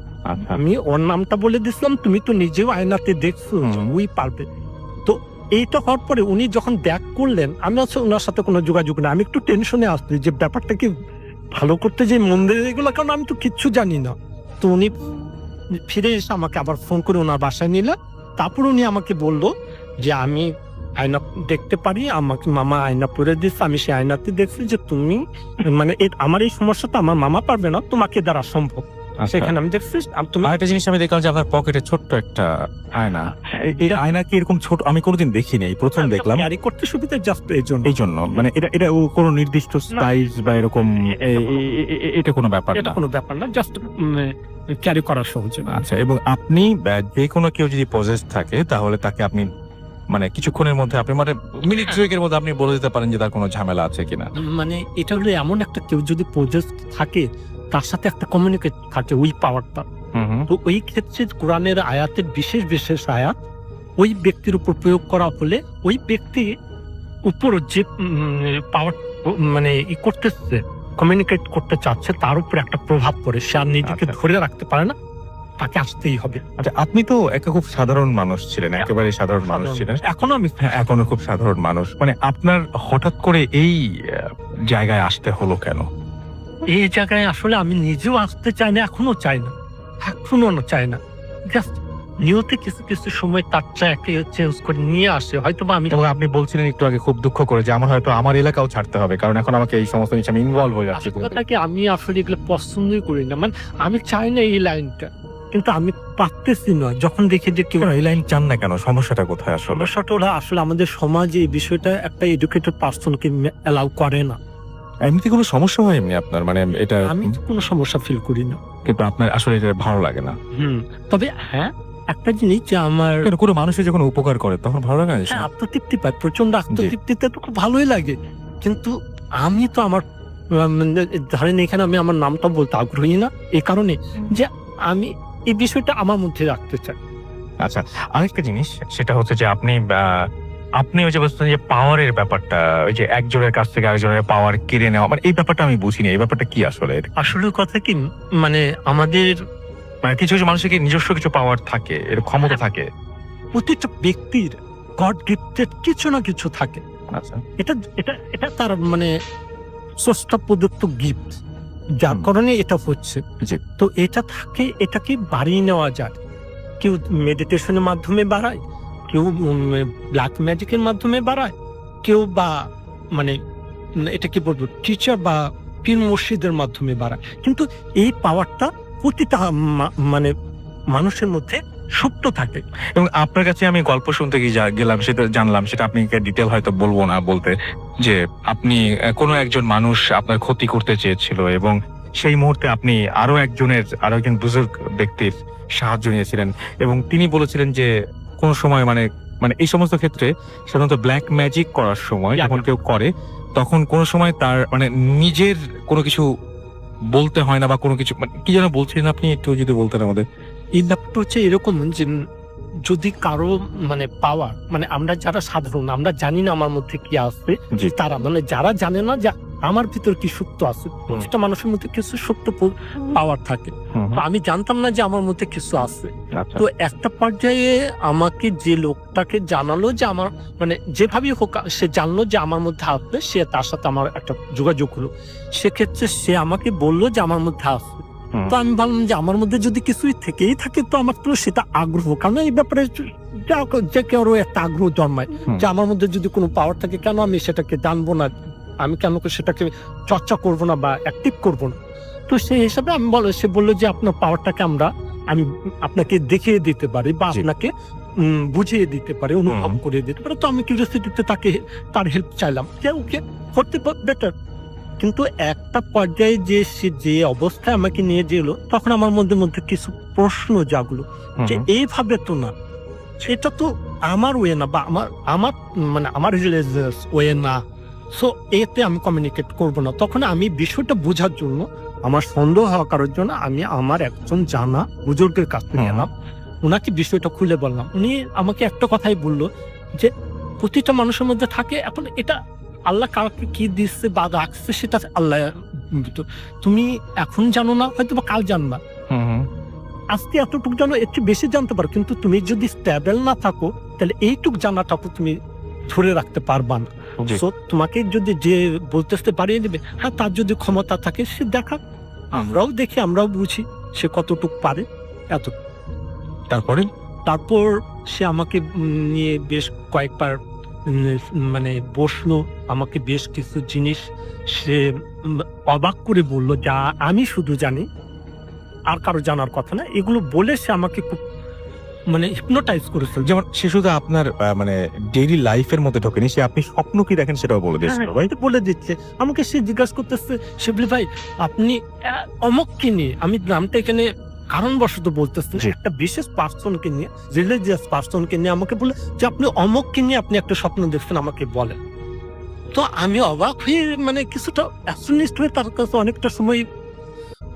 আমি ওর নামটা বলে দিছিলাম, তুমি তো নিজেও আয়নাতে দেখছো, ওই পারবে। তো এইটা হওয়ার পরে উনি যখন ব্যাক করলেন, আমি হচ্ছে ওনার সাথে কোনো যোগাযোগ না, আমি একটু টেনশনে আসছি যে ব্যাপারটা কি ভালো করতে যে মন্দিরে এগুলো, কারণ আমি তো কিচ্ছু জানি না। তো উনি ফিরে এসে আমাকে আবার ফোন করে ওনার বাসায় নিলেন। তারপর উনি আমাকে বলল যে আমি আয়না দেখতে পারি, আমাকে মামা আয়না পরে দিচ্ছে, আমি সেই আয়নাতে দেখছি যে তুমি মানে আমার এই সমস্যাটা আমার মামা পারবে না, তোমাকে দ্বারা সম্ভব। সেখানে আমি দেখছি তুমি আরেকটা জিনিস আমি দেখলাম যে আপনার পকেটে ছোট্ট একটা আয়না। এই আয়না কি এরকম ছোট আমি কোনোদিন দেখিনি, এই প্রথম দেখলাম। ক্যারি করতে সুবিধা জাস্ট এই জন্য মানে এটা কোনো নির্দিষ্ট সাইজ বা এরকম এটা কোনো ব্যাপার এটা না। কোনো ব্যাপার না, জাস্ট ক্যারি করার সহজ। আচ্ছা, এবং আপনি যে কোনো কেউ যদি পজেস থাকে তাহলে তাকে আপনি মানে কিছুক্ষণের মধ্যে আপনি মানে মিনিট দুয়েকের মধ্যে আপনি বলে দিতে পারেন যে তার কোনো ঝামেলা আছে কিনা। মানে এটা হলো এমন একটা কেউ যদি পজেস থাকে, তার সাথে একটা কমিউনিকেট থাকে ওই পাওয়ারটা। তো ওই ক্ষেত্রে কোরআনের আয়াতের বিশেষ বিশেষ আয়াত ওই ব্যক্তির উপর প্রয়োগ করা হলে ওই ব্যক্তি উপর যে পাওয়ার মানে করতেছে, কমিউনিকেট করতে চাচ্ছে, তার উপর একটা প্রভাব পড়ে, সে আর নিজেকে আচ্ছা। ধরে রাখতে পারে না, তাকে আসতেই হবে। আচ্ছা, আপনি তো একটা খুব সাধারণ মানুষ ছিলেন, একেবারে সাধারণ মানুষ ছিলেন, এখনো আমি এখনো খুব সাধারণ মানুষ। মানে আপনার হঠাৎ করে এই জায়গায় আসতে হলো কেন? এই জায়গায় আসলে আমি নিজেও আসতে চাই না, এখনো চাই না। জাস্ট নিয়তে কিছু কিছু সময় তার চাকে চেঞ্জ করে নিয়ে আসে, হয়তো বা আমি এবং আপনি বলছিলেন একটু আগে খুব দুঃখ করে যে আমার হয়তো আমার এলাকাও ছাড়তে হবে, কারণ এখন আমাকে এই সমস্ত জিনিস আমি ইনভলভ হয়ে যাচ্ছি। কথাটাকে আমি আসলে এগুলো পছন্দই করি না, মানে আমি চাই না এই লাইনটা, কিন্তু আমি পারতেছি না। যখন দেখি যে কেউ এই লাইন চান না কেন, সমস্যাটা কোথায় আসলে? সমস্যাটা হলো আসলে আমাদের সমাজে এই বিষয়টা একটা এডুকেটেড পার্সনকে অ্যালাউ করে না। এমনিতে কোনো সমস্যা হয় এমনি আপনার, মানে এটা আমি কোনো সমস্যা ফিল করি না। কিন্তু আপনার আসলে এটা ভালো লাগে না? তবে হ্যাঁ, একটা জিনিস যে আমার কোনো মানুষের যখন উপকার করে তখন ভালো লাগে না? হ্যাঁ, আত্মতৃপ্তি পায়, প্রচন্ড আত্মতৃপ্তিতে তো খুব ভালোই লাগে। কিন্তু আমি তো আমার ধরেন এখানে আমি আমার নামটা বলতে আগ্রহী না, এই কারণে যে আমি এই বিষয়টা আমার মধ্যে রাখতে চাই। আচ্ছা, আরেকটা জিনিস সেটা হচ্ছে যে আপনি ওই যে বলছেন যে পাওয়ারের ব্যাপারটা, ওই যে একজনের কাছ থেকে আরেকজনের পাওয়ার কেড়ে নেওয়া, মানে এই ব্যাপারটা আমি বুঝিনি। এই ব্যাপারটা কি আসলে? আসলে কথা কি, মানে আমাদের মানে কিছু কিছু মানুষের কি নিজস্ব কিছু পাওয়ার থাকে, এর ক্ষমতা থাকে? প্রতিটা ব্যক্তির গড গিফটেড কিছু না কিছু থাকে। আচ্ছা, এটা এটা এটা তার মানে স্রষ্টা প্রদত্ত গিফট, যার কারণে এটা হচ্ছে। জি। তো এটা থাকে, এটাকে বাড়িয়ে নেওয়া যায়। কেউ মেডিটেশনের মাধ্যমে বাড়ায়, কেউ ব্ল্যাক ম্যাজিকের মাধ্যমে বাড়ায়, কেউ বা মানে এটা কি বলবো টিচার বা পীর মুর্শিদের মাধ্যমে বাড়ায়। কিন্তু এই পাওয়ারটা প্রতিটা মানে মানুষের মধ্যে সুপ্ত থাকে। এবং আপনার কাছে আমি গল্প শুনতে গেলাম, সেটা জানলাম, সেটা আপনি ডিটেল হয়তো বলবো না বলতে, যে আপনি কোনো একজন মানুষ আপনার ক্ষতি করতে চেয়েছিল এবং সেই মুহূর্তে আপনি আরো একজন বুজুর্গ ব্যক্তির সাহায্য নিয়েছিলেন এবং তিনি বলেছিলেন যে কোন সময় মানে এই সমস্ত ক্ষেত্রে সাধারণত ব্ল্যাক ম্যাজিক করার সময় যখন কেউ করে তখন কোন সময় তার মানে নিজের কোনো কিছু বলতে হয় না বা কোনো কিছু, মানে কি যেন বলছিলেন আপনি, একটু যদি বলতেন আমাদের। এই ব্যাপারটা হচ্ছে এরকম যে যদি কারো মানে পাওয়ার, মানে আমরা যারা সাধারণ, আমরা জানি না আমার মধ্যে কি আছে, তারা মানে যারা জানে না যে আমার ভিতর কি সুপ্ত আছে, প্রতিটা মানুষের মধ্যে কিছু সুপ্ত পাওয়ার থাকে। তো আমি জানতাম না যে আমার মধ্যে কিছু আছে। তো একটা পর্যায়ে আমাকে যে লোকটাকে জানালো যে আমার মানে যেভাবেই হোক সে জানলো যে আমার মধ্যে আছে, সে তার সাথে আমার একটা যোগাযোগ হলো। সেক্ষেত্রে সে আমাকে বললো যে আমার মধ্যে আছে। তো আমি ভাবলাম যে আমার মধ্যে যদি কিছুই থেকেই থাকে তো আমার তো সেটা আগ্রহ, কারণ এই ব্যাপারে যে কেউ একটা আগ্রহ জন্মায় যে আমার মধ্যে যদি কোনো পাওয়ার থাকে, কেন আমি সেটাকে জানবো না, আমি কেন সেটাকে চর্চা করব না বা অ্যাক্টিভ করব না। তো সেই হিসাবে সে বললো যে আপনার পাওয়ারটাকে আমি আপনাকে দেখিয়ে দিতে পারি বা আপনাকে বুঝিয়ে দিতে পারি, অনুভব করে দিতে পারি। তো আমি কিউরিওসিটিতে তার হেল্প চাইলাম যে ওকে করতে বেটার। কিন্তু একটা পর্যায়ে যে অবস্থায় আমাকে নিয়ে গেল, তখন আমার মধ্যে কিছু প্রশ্ন জাগলো যে এইভাবে তো না, সেটা তো আমার ওয়ে না বা আমার মানে আমার রিলিজিয়াস ওয়ে না, সো এতে আমি কমিউনিকেট করবো না। তখন আমি বিষয়টা বোঝার জন্য, আমার সন্দেহ হওয়ার কারোর জন্য আমি আমার একজন জানা বুজুর্গের কাছ থেকে গেলাম, ওনাকে বিষয়টা খুলে বললাম। উনি আমাকে একটা কথাই বললো যে প্রতিটা মানুষের মধ্যে থাকে, এখন এটা আল্লাহ কাউকে কি দিচ্ছে বা রাখছে সেটা আল্লাহ, তুমি এখন জানো না, হয়তো বা কাল জানবা, আজকে এতটুকু জানো, একটু বেশি জানতে পারো, কিন্তু তুমি যদি স্টেবল না থাকো তাহলে এইটুক জানাটাও তুমি ধরে রাখতে পারবা না। জি। So, তোমাকে যদি যে বলতেছে বাড়িয়ে দেবে, হ্যাঁ তার যদি ক্ষমতা থাকে সে দেখা, আমরাও দেখি আমরাও বুঝি সে কতটুক পারে এত। তারপরে তারপর সে আমাকে নিয়ে বেশ কয়েকবার মানে বসলো, আমাকে বেশ কিছু জিনিস সে অবাক করে বলল যা আমি শুধু জানি, আর কারো জানার কথা না। এগুলো বলে সে আমাকে খুব মানে হিপনোটাইজ করেছিল। যেমন সে শুধু আপনার মানে ডেইলি লাইফের মধ্যে ঢোকেনি, সে আপনি স্বপ্ন কি দেখেন সেটাও বলে দিয়েছিল ভাই। হ্যাঁ, বলে দিচ্ছে আমাকে। সে জিজ্ঞাসা করতেছে, শিবলি ভাই আপনি অমক কি নিয়ে, আমি নামটা এখানে কারণবশত বলতেছি, জি। একটা বিশেষ পার্সনকে নিয়ে, রিলিজিয়াস পার্সনকে নিয়ে আমাকে বলে যে আপনি অমককে নিয়ে আপনি একটা স্বপ্ন দেখছেন, আমাকে বলেন। তো আমি অবাক হয়ে মানে কিছুটা অ্যাস্ট্রোনিস্ট হয়ে তার কাছে অনেকটা সময়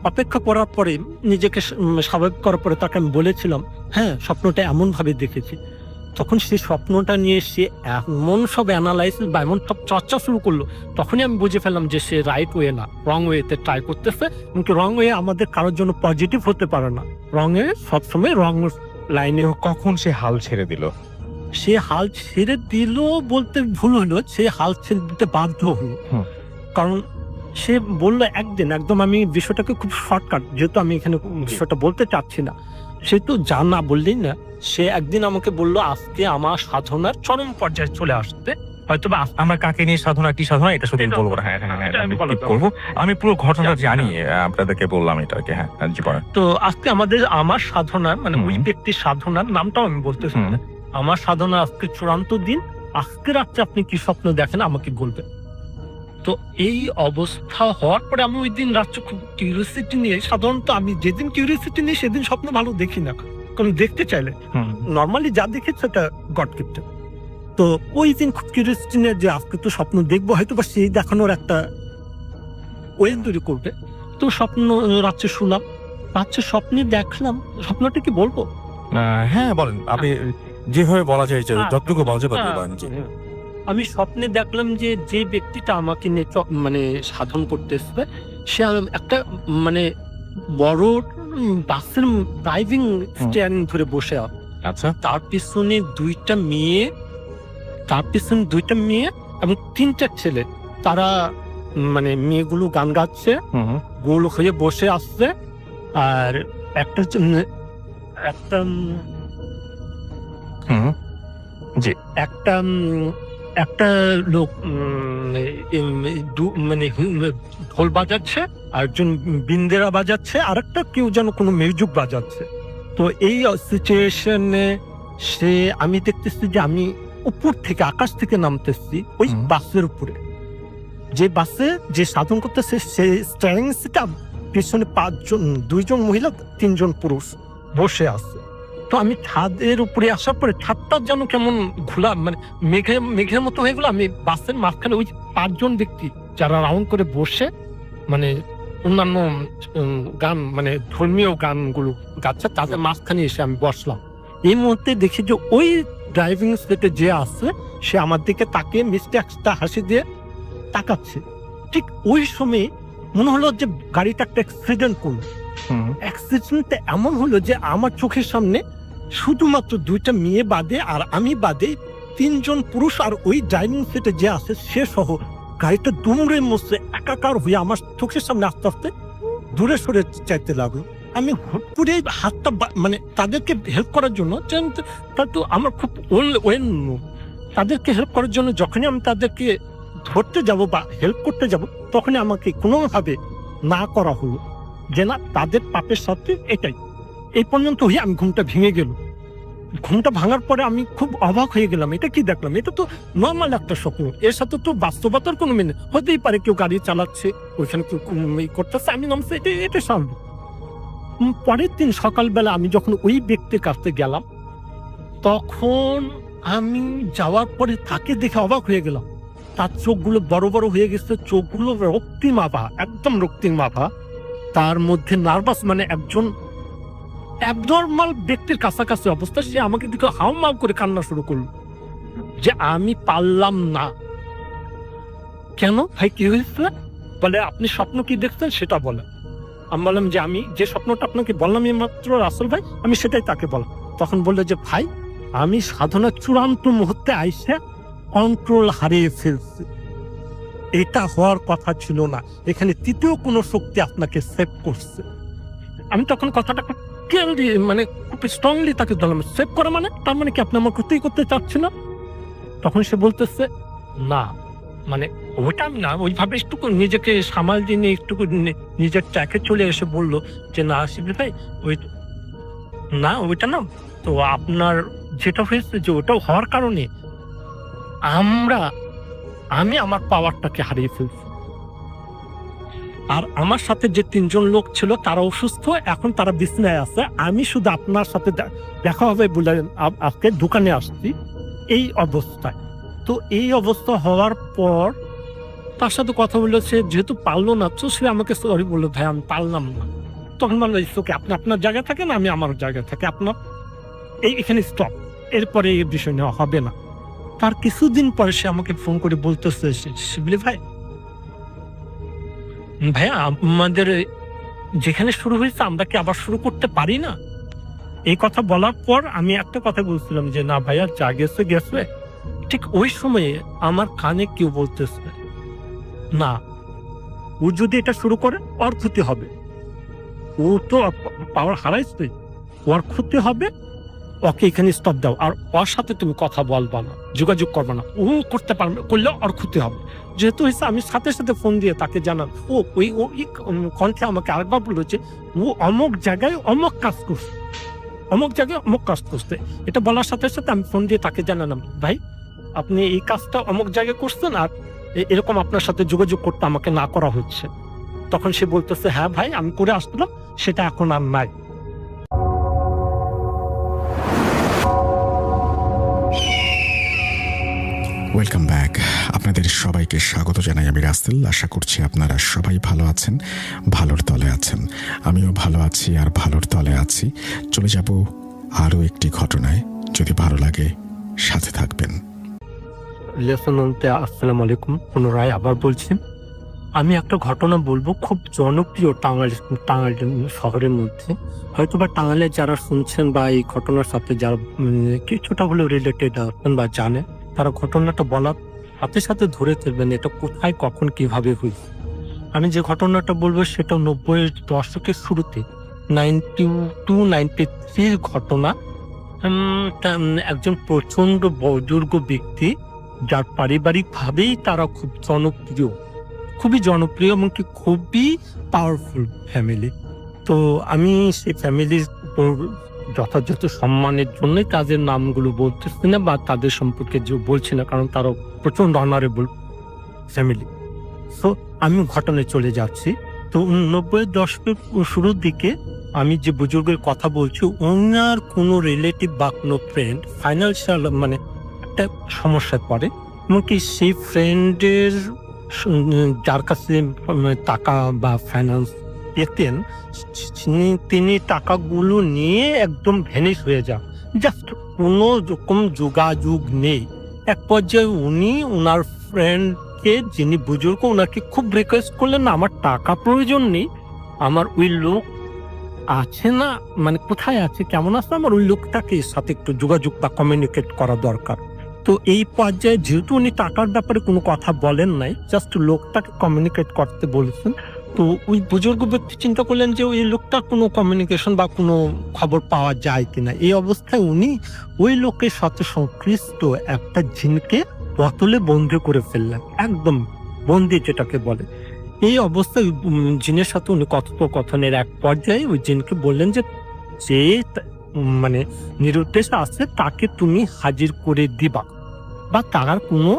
অপেক্ষা করার পরে নিজেকে স্বাভাবিক করার পরে তাকে আমি বলেছিলাম, হ্যাঁ স্বপ্নটা এমন ভাবে দেখেছি। তখন সেই স্বপ্নটা নিয়ে সে এমন সব অ্যানালাইসিস বা এমন সব চর্চা শুরু করলো, তখনই আমি বুঝে ফেললাম যে সে রাইট ওয়ে না, রং ওয়েতে ট্রাই করতেছে। কিন্তু রং ওয়ে আমাদের কারোর জন্য পজিটিভ হতে পারে না, রং ওয়ে সবসময় রং লাইনে। কখন সে হাল ছেড়ে দিল? সে হাল ছেড়ে দিল বলতে ভুল হলো, সে হাল ছেড়ে দিতে বাধ্য হলো। হুম। কারণ সে বললো একদিন, একদম আমি বিষয়টাকে খুব শর্টকাট, যেহেতু আমি এখানে বিষয়টা বলতে চাচ্ছি না, সে তো যা না বললেই না। সে একদিন আমাকে বলল আজকে আমার সাধনার চরম পর্যায়ে চলে আসতে, হয়তো বা আমরা কাকে নিয়ে সাধনা, কি সাধনা, এটা শুধু এটা- বলবো না। হ্যাঁ হ্যাঁ হ্যাঁ, এটা আমি আমি বলে skip দেবো। করবো। আমি পুরো ঘটনাটা আচ্ছা, জানি, আপনাদেরকে বললাম এটাকে। হ্যাঁ জি পড়েন। তো আজকে আমার সাধনার মানে ওই হুম। ব্যক্তির সাধনার নামটাও আমি বলতেছি না, আমার সাধনা আজকে চূড়ান্ত দিন, আজকে রাত্রে আপনি কি স্বপ্ন দেখেন আমাকে বলবেন। তো এই অবস্থা হওয়ার পরে আমি ওই দিন রাত্রে খুব কিউরিয়াসিটি নিয়ে, সাধারণত আমি যেদিন কিউরিয়াসিটি নিয়ে সেদিন স্বপ্ন ভালো দেখি না, কারণ দেখতে চাইলে নর্মালি যা দেখি সেটা গড গিফটেড। তো ওই দিন খুব কিউরিয়াসিটি নিয়ে যে আজকে তো স্বপ্ন দেখবো, হয়তো বা সেই দেখানোর একটা ওয়েন তৈরি করবে। তো স্বপ্ন রাত্রে শুনলাম, রাত্রে স্বপ্নে দেখলাম, স্বপ্নটা কি বলবো? হ্যাঁ বলেন, আপনি যেভাবে বলা যায় হ্যাঁ। যতটুকু বলা যায় হ্যাঁ, বলেন। জি। আমি স্বপ্নে দেখলাম যে যে ব্যক্তিটা আমাকে নিয়ে মানে সাধন করতেছে, সে একটা মানে বড় বাসের ড্রাইভিং স্ট্যান্ড ধরে বসে আছে। আচ্ছা। তার পিছনে দুইটা মেয়ে, এবং তিনটা ছেলে, তারা মানে মেয়েগুলো গান গাচ্ছে, গোল হয়ে বসে আসছে। আর একটা একটা একটা একটা লোক মানে ঢোল বাজাচ্ছে, আর একজন বিন্দেরা বাজাচ্ছে, আর একটা কেউ যেন কোনো মিউজিক বাজাচ্ছে। তো এই সিচুয়েশনে আমি দেখতেছি যে আমি উপর থেকে, আকাশ থেকে নামতেছি ওই বাসের উপরে। যে বাসে যে সাধন করতেছে সে স্টিয়ারিং সিটে পিছনে 5 জন, 2 জন মহিলা 3 জন পুরুষ বসে আছে। তো আমি ছাদের উপরে আসার পরে ছাদটা যেন কেমন ঘোলা, মানে মেঘের মতো হয়ে গেল। আমি বাসের মাঝখানে ওই 5 জন ব্যক্তি যারা রাউন্ড করে বসে মানে অন্যান্য গান, মানে ধর্মীয় গানগুলো গাচ্ছে, তাদের মাঝখানে এসে আমি বসলাম। এই মুহূর্তে দেখি যে ওই ড্রাইভিং সিটে যে আছে সে আমার দিকে তাকিয়ে মিষ্টি একটা হাসি দিয়ে তাকাচ্ছে। ঠিক ওই সময় মনে হলো যে গাড়িটা একটা অ্যাক্সিডেন্ট করলো। অ্যাক্সিডেন্টটা এমন হলো যে আমার চোখের সামনে শুধুমাত্র 2টা মেয়ে বাদে আর আমি বাদে 3 জন পুরুষ, আর ওই ড্রাইভিং সিটে যে আছে সে সহ গাড়িটা দুমড়ে মুচড়ে একাকার হয়ে আমার চোখের সামনে আস্তে আস্তে দূরে সরে চাইতে লাগলো। আমি হুট করে হাতটা মানে তাদেরকে হেল্প করার জন্য, তো আমার খুব তাদেরকে হেল্প করার জন্য যখনই আমি তাদেরকে ধরতে যাব বা হেল্প করতে যাব, তখনই আমাকে কোনোভাবে না করা হলো যে না, তাদের পাপের সাথে এটাই। এই পর্যন্ত হয়ে আমি ঘুমটা ভেঙে গেল। ঘুমটা ভাঙার পরে আমি খুব অবাক হয়ে গেলাম, এটা কি দেখলাম? এটা তো নর্মাল একটা স্বপ্ন, এর সাথে তো বাস্তবতার কোনো মিল নেই। হতেই পারে কেউ গাড়ি চালাচ্ছে, ওইখানে কেউ করতেছে, আমি নামছে, এটা স্বাভাবিক। পরের দিন সকালবেলা আমি যখন ওই ব্যক্তির কাছে গেলাম, তখন আমি যাওয়ার পরে তাকে দেখে অবাক হয়ে গেলাম। তার চোখগুলো বড় বড় হয়ে গেছে, চোখগুলো রক্তিম আভা, একদম রক্তিম আভা। তার মধ্যে নার্ভাস, মানে একজন অ্যাবনর্মাল ব্যক্তির কাছাকাছি অবস্থা। সে আমাকে দিকে হাউমাউ করে কান্না শুরু করলো যে আমি পারলাম না। কেন ভাই, কি হয়েছে? বলে আপনি স্বপ্ন কি দেখছেন সেটা বলেন। আমি বললাম যে আমি যে স্বপ্নটা আপনাকে বললাম এই মাত্র রাসেল ভাই, আমি সেটাই তাকে বললাম। তখন বললো যে ভাই আমি সাধনার চূড়ান্ত মুহূর্তে আইসে কন্ট্রোল হারিয়ে ফেলছি। এটা হওয়ার কথা ছিল না, এখানে তৃতীয় কোনো শক্তি আপনাকে সেভ করছে। আমি তখন কথাটা খুব ক্লিয়ারলি মানে খুব স্ট্রংলি তাকে বললাম, সেভ করা মানে তার মানে কি আপনি আমার ক্ষতি করতে চাচ্ছেন না? তখন সে বলতেছে না, মানে ওইটা আমি না, ওইভাবে একটু নিজেকে সামাল দিয়ে একটু নিজের ট্র্যাকে চলে এসে বললো যে না শিবলি ভাই ওই না ওইটা না, তো আপনার যেটা হয়েছে যে ওটাও হওয়ার কারণে আমি আমার পাওয়ারটাকে হারিয়ে ফেলছি। আর আমার সাথে যে 3 জন লোক ছিল তারা অসুস্থ, এখন তারা বিছনায় আছে। আমি শুধু আপনার সাথে দেখা হবে বলে আজকে দোকানে আসছি এই অবস্থায়। তো এই অবস্থা হওয়ার পর তার সাথে কথা বলেছে, যেহেতু পারলো না তো সে আমাকে সরি বললো, ভাই আমি পারলাম না। তখন বললো ওকে, আপনি আপনার জায়গায় থাকেন, আমি আমার জায়গায় থাকি, আপনার এখানে স্টপ, এরপরে এই বিষয় নেওয়া হবে না। তার কিছুদিন পরে সে আমাকে ফোন করে বলতেছে, শিবলি ভাইয়া আমাদের যেখানে শুরু হয়েছে আমরা কি আবার শুরু করতে পারি না? এই কথা বলার পর আমি একটা কথা বলছিলাম যে না ভাইয়া যা গেছে গেছে। ঠিক ওই সময়ে আমার কানে কেউ বলতেছে না, ও যদি এটা শুরু করে ওর ক্ষতি হবে, ও তো পাওয়ার হারাইছে, ওর ক্ষতি হবে, ওকে এখানে স্টপ দাও, আর ওর সাথে তুমি কথা বলবা না, যোগাযোগ করবা না, ও করতে পারবে, করলে ওর ক্ষতি হবে। যেহেতু হয়েছে আমি সাথে সাথে ফোন দিয়ে তাকে জানান, ওই কণ্ঠে আমাকে আরেকবার বললো যে ও অমুক জায়গায় অমুক কাজ করছে, অমুক জায়গায় অমুক কাজ করছে। এটা বলার সাথে সাথে আমি ফোন দিয়ে তাকে জানালাম, ভাই আপনি এই কাজটা অমুক জায়গায় করছেন, আর এরকম আপনার সাথে যোগাযোগ করতে আমাকে না করা হচ্ছে। তখন সে বলতেছে হ্যাঁ ভাই আমি করে আসলাম, সেটা এখন আর নাই। Welcome back. আপনাদের সবাইকে স্বাগত জানাই আমি রাসেল। আশা করছি আপনারা সবাই ভালো আছেন, ভালোর তলে আছেন। আমিও ভালো আছি আর ভালোর তলে আছি। চলে যাব আরও একটি ঘটনায়, যদি ভালো লাগে সাথে থাকবেন। আসসালামু আলাইকুম, পুনরায় আবার বলছি। আমি একটা ঘটনা বলবো, খুব জনপ্রিয় টাঙ্গাইল শহরের মধ্যে। হয়তো বা টাঙ্গাইলে যারা শুনছেন বা এই ঘটনার সাথে যারা কিছুটা হলেও রিলেটেড আছেন বা জানেন, তারা ঘটনাটা বলার সাথে সাথে ধরে ফেলবেন এটা কোথায় কখন কিভাবে হয়েছে। আমি যে ঘটনাটা বলবো সেটা 90-এর দশকের শুরুতে 92-93 ঘটনা। একজন প্রচন্ড বুজুর্গ ব্যক্তি, যার পারিবারিক ভাবেই তারা খুবই জনপ্রিয় এবং কি খুবই পাওয়ারফুল ফ্যামিলি। তো আমি সেই ফ্যামিলির যথাযথ সম্মানের জন্যই তাদের নামগুলো বলতেছি না বা তাদের সম্পর্কে বলছি না, কারণ তারা প্রচন্ড অনারেবল ফ্যামিলি। সো আমি ঘটনায় চলে যাচ্ছি। তো 90-এর দশকের শুরুর দিকে আমি যে বুজুর্গের কথা বলছি, ওনার কোনো রিলেটিভ বা কোনো ফ্রেন্ড ফাইন্যান্সিয়াল মানে একটা সমস্যায় পড়ে, এমনকি সেই ফ্রেন্ডের যার কাছে টাকা বা ফাইন্যান্স পেতেন তিনি টাকাগুলো নিয়ে একদম ভ্যানিশ হয়ে যান, জাস্ট কোনো রকম যোগাযোগ নেই। এক পর্যায়ে উনি ওনার ফ্রেন্ডকে, যিনি বুজুর্গ, ওনাকে খুব রিকোয়েস্ট করলেন, আমার টাকা প্রয়োজন নেই, আমার ওই লোক আছে না, মানে কোথায় আছে, কেমন আছে, আমার ওই লোকটাকে সাথে একটু যোগাযোগ বা কমিউনিকেট করা দরকার। তো এই পর্যায়ে যেহেতু উনি টাকার ব্যাপারে কোনো কথা বলেন নাই, জাস্ট লোকটাকে কমিউনিকেট করতে বলেছেন, তো ওই বুজুর্গ ব্যক্তি চিন্তা করলেন যে ওই লোকটার কোনো কমিউনিকেশন বা কোনো খবর পাওয়া যায় কিনা। এই অবস্থায় উনি ওই লোকের সাথে সংশ্লিষ্ট একটা জিনকে বোতলে বন্দি করে ফেললেন, একদম বন্দি যেটাকে বলে। এই অবস্থায় জিনের সাথে উনি কথোপকথনের এক পর্যায়ে ওই জিনকে বললেন যে মানে নিরুদ্দেশে আছে তাকে তুমি হাজির করে দিবা বা তার কোনো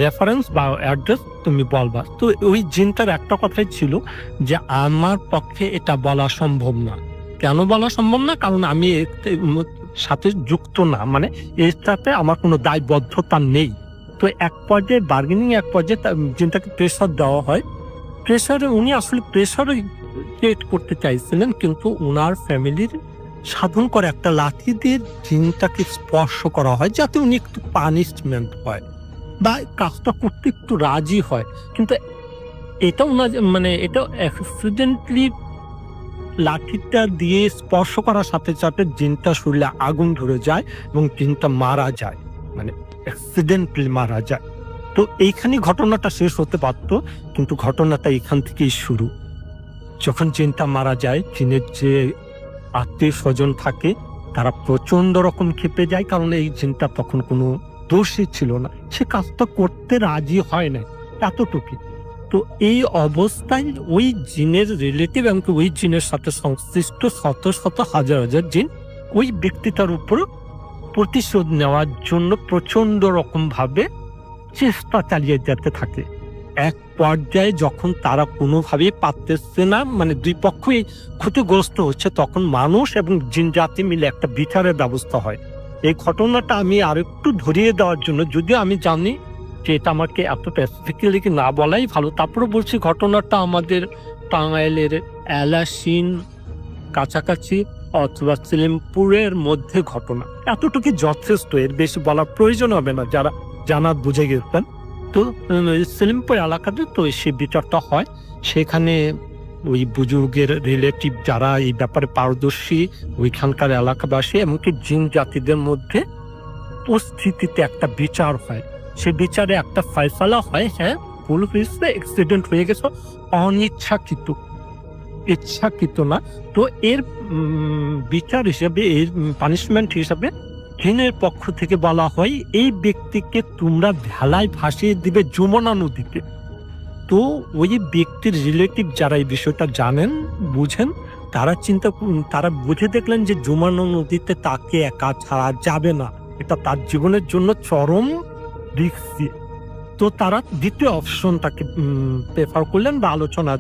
রেফারেন্স বা অ্যাড্রেস তুমি বলবা। তো ওই জিনটার একটা কথাই ছিল যে আমার পক্ষে এটা বলা সম্ভব না। কেন বলা সম্ভব না? কারণ আমি সাথে যুক্ত না, মানে এর সাথে আমার কোনো দায়বদ্ধতা নেই। তো এক পর্যায়ে বার্গেনিং, এক পর্যায়ে জিনটাকে প্রেশার দেওয়া হয়। প্রেশারে উনি আসলে প্রেশার ক্রিয়েট করতে চাইছিলেন, কিন্তু ওনার ফ্যামিলির সাধন করে একটা লাঠি দিয়ে জিনটাকে স্পর্শ করা হয় যাতে উনি একটু পানিশমেন্ট হয় বা কাজটা করতে একটু রাজি হয়। কিন্তু এটা ওনার মানে এটা অ্যাক্সিডেন্টলি লাঠিটা দিয়ে স্পর্শ করার সাথে সাথে জিনটা শরীরে আগুন ধরে যায় এবং জিনটা মারা যায়, মানে অ্যাক্সিডেন্টালি মারা যায়। তো এইখানে ঘটনাটা শেষ হতে পারত, কিন্তু ঘটনাটা এখান থেকেই শুরু। যখন জিনটা মারা যায়, জিনের যে আত্মীয় স্বজন থাকে তারা প্রচন্ড রকম ক্ষেপে যায়, কারণ এই জিনটা তখন কোনো দোষী ছিল না, সে কাজটা করতে রাজি হয় না, এতটুকু। তো এই অবস্থায় ওই জিনের রিলেটিভ এবং ওই জিনের সাথে সংশ্লিষ্ট শত শত হাজার হাজার জিন ওই ব্যক্তিটার উপর প্রতিশোধ নেওয়ার জন্য প্রচন্ড রকম ভাবে চেষ্টা চালিয়ে যেতে থাকে। এক পর্যায়ে যখন তারা কোনোভাবেই পারতেছে না, মানে দুই পক্ষই ক্ষতিগ্রস্ত হচ্ছে, তখন মানুষ এবং জিন জাতি মিলে একটা বিচারের ব্যবস্থা হয়। এই ঘটনাটা আমি আরেকটু ধরিয়ে দেওয়ার জন্য, যদিও আমি জানি যে এটা আমাকে এত স্পেসিফিক্যালি না বলাই ভালো, তারপরে বলছি ঘটনাটা আমাদের টাঙ্গাইলের এলাসিন কাছাকাছি অথবা সিলিমপুরের মধ্যে ঘটনা, এতটুকু যথেষ্ট, এর বেশি বলার প্রয়োজন হবে না, যারা জানার বুঝে গেছেন। তো সিলিমপুর এলাকাতে তো সে বিচারটা হয়, সেখানে ওই বুজুর্গের রিলেটিভ যারা এই ব্যাপারে পারদর্শী, ওইখানকার এলাকাবাসী এমনকি জিন জাতিদের মধ্যে উপস্থিতিতে একটা বিচার হয়। সে বিচারে একটা ফয়সালা হয়, হ্যাঁ ভুল হয়েছে, অ্যাক্সিডেন্ট হয়ে গেছে, অনিচ্ছাকৃত, ইচ্ছাকৃত না। তো এর বিচার হিসেবে, এর পানিশমেন্ট হিসাবে জিনের পক্ষ থেকে বলা হয় এই ব্যক্তিকে তোমরা ভেলায় ভাসিয়ে দিবে যমুনা নদীতে। তো ওই ব্যক্তির রিলেটিভ যারা এই বিষয়টা জানেন, বুঝেন, তারা বুঝে দেখলেন যে যমুনা নদীতে তাকে একা ছাড়া যাবে না, এটা তার জীবনের জন্য চরম রিস্কি। তো তারা দ্বিতীয় অপশনটাকে প্রেফার করলেন বা আলোচনা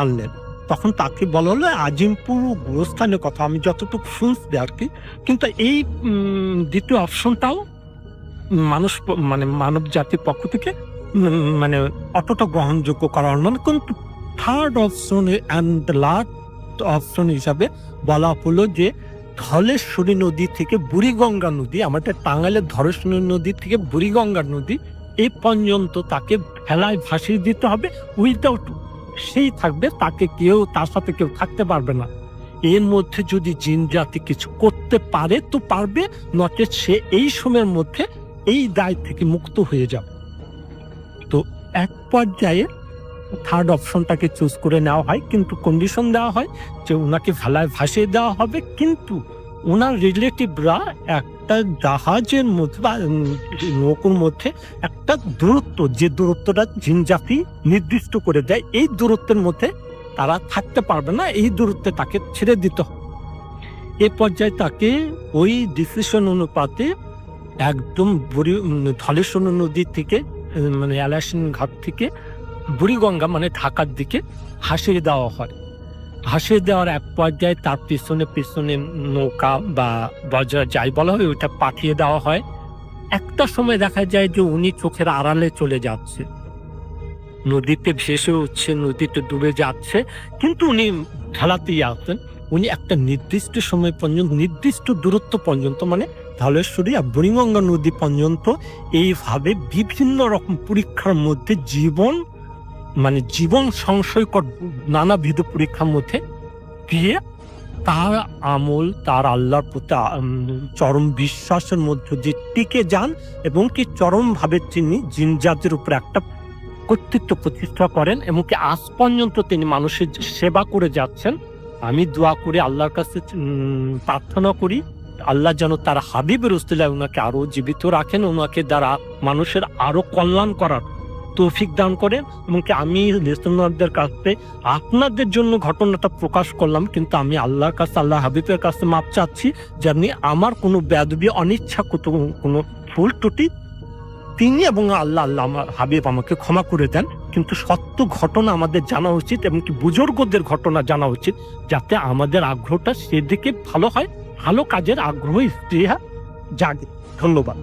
আনলেন। তখন তাকে বলা হলো আজিমপুর গোরস্থানের কথা, আমি যতটুকু শুনছি আর কি। কিন্তু এই দ্বিতীয় অপশনটাও মানব জাতির পক্ষ থেকে মানে অতটা গ্রহণযোগ্য করা হল না। কিন্তু third option and last option হিসাবে বলা হলো যে ধলেশ্বরী নদী থেকে বুড়িগঙ্গা নদী, আমাদের টাঙ্গাইলের ধলেশ্বরী নদী থেকে বুড়িগঙ্গা নদী, এই পর্যন্ত তাকে ভেলায় ভাসিয়ে দিতে হবে, উইদাউট সেই থাকবে, তার সাথে কেউ থাকতে পারবে না। এর মধ্যে যদি জিন জাতি কিছু করতে পারে তো পারবে, নচেত সে এই সময়ের মধ্যে এই দায় থেকে মুক্ত হয়ে যাবে। তো এক পর্যায়ে থার্ড অপশনটাকে চুজ করে নেওয়া হয়, কিন্তু কন্ডিশন দেওয়া হয় যে ওনাকে ভেলায় ভাসিয়ে দেওয়া হবে, কিন্তু ওনার রিলেটিভরা একটা জাহাজের মধ্যে বা নৌকোর মধ্যে একটা দূরত্ব, যে দূরত্বটা জিন জাতি নির্দিষ্ট করে দেয়, এই দূরত্বের মধ্যে তারা থাকতে পারবে না, এই দূরত্বে তাকে ছেড়ে দিতে হবে। এ পর্যায়ে তাকে ওই ডিসিশন অনুপাতে একদম ধলেশ্বর নদী থেকে, মানে এলাসিন ঘাট থেকে বুড়িগঙ্গা মানে ঢাকার দিকে ভাসিয়ে দেওয়া হয়। ভাসিয়ে দেওয়ার এক পর্যায়ে তার পিছনে পিছনে নৌকা বা বজ্র যাই বলা হয় ওইটা পাঠিয়ে দেওয়া হয়। একটা সময় দেখা যায় যে উনি চোখের আড়ালে চলে যাচ্ছে, নদীতে ভেসে উঠছে, নদীতে ডুবে যাচ্ছে, কিন্তু উনি ঢালাতেই আছেন। উনি একটা নির্দিষ্ট সময় পর্যন্ত, নির্দিষ্ট দূরত্ব পর্যন্ত, মানে ধলেশ্বরী আর বুড়িগঙ্গা নদী পর্যন্ত এইভাবে বিভিন্ন রকম পরীক্ষার মধ্যে জীবন সংশয়কর নানাবিধ পরীক্ষার মধ্যে দিয়ে তার আমল, তার আল্লাহর প্রতি চরম বিশ্বাসের মধ্যে যে টিকে যান এবং কি চরমভাবে তিনি জিন জাতির উপর একটা কর্তৃত্ব প্রতিষ্ঠা করেন এবং কি আজ পর্যন্ত তিনি মানুষের সেবা করে যাচ্ছেন। আমি দোয়া করি, আল্লাহর কাছে প্রার্থনা করি আল্লাহ যেন তার হাবিব রাসূলুল্লাহ ওনাকে আরো জীবিত রাখেন, ওনাকে দ্বারা মানুষের আরো কল্যাণ করার তৌফিক দান করেন। এবং কি আমি লিসনারদের কাছে আপনাদের জন্য ঘটনাটা প্রকাশ করলাম, কিন্তু আমি আল্লাহর কাছে, আল্লাহ হাবিবের কাছে মাপ চাচ্ছি যেমনি আমার কোনো বেয়াদবি, অনিচ্ছাকৃত কোনো ভুল ত্রুটি তিনি এবং আল্লাহ আমার হাবিব আমাকে ক্ষমা করে দেন। কিন্তু সত্য ঘটনা আমাদের জানা উচিত এবং কি বুজুর্গদের ঘটনা জানা উচিত, যাতে আমাদের আগ্রহটা সেদিকে ভালো হয়, ভালো কাজের আগ্রহ স্ত্রীহা জাগে। ধন্যবাদ।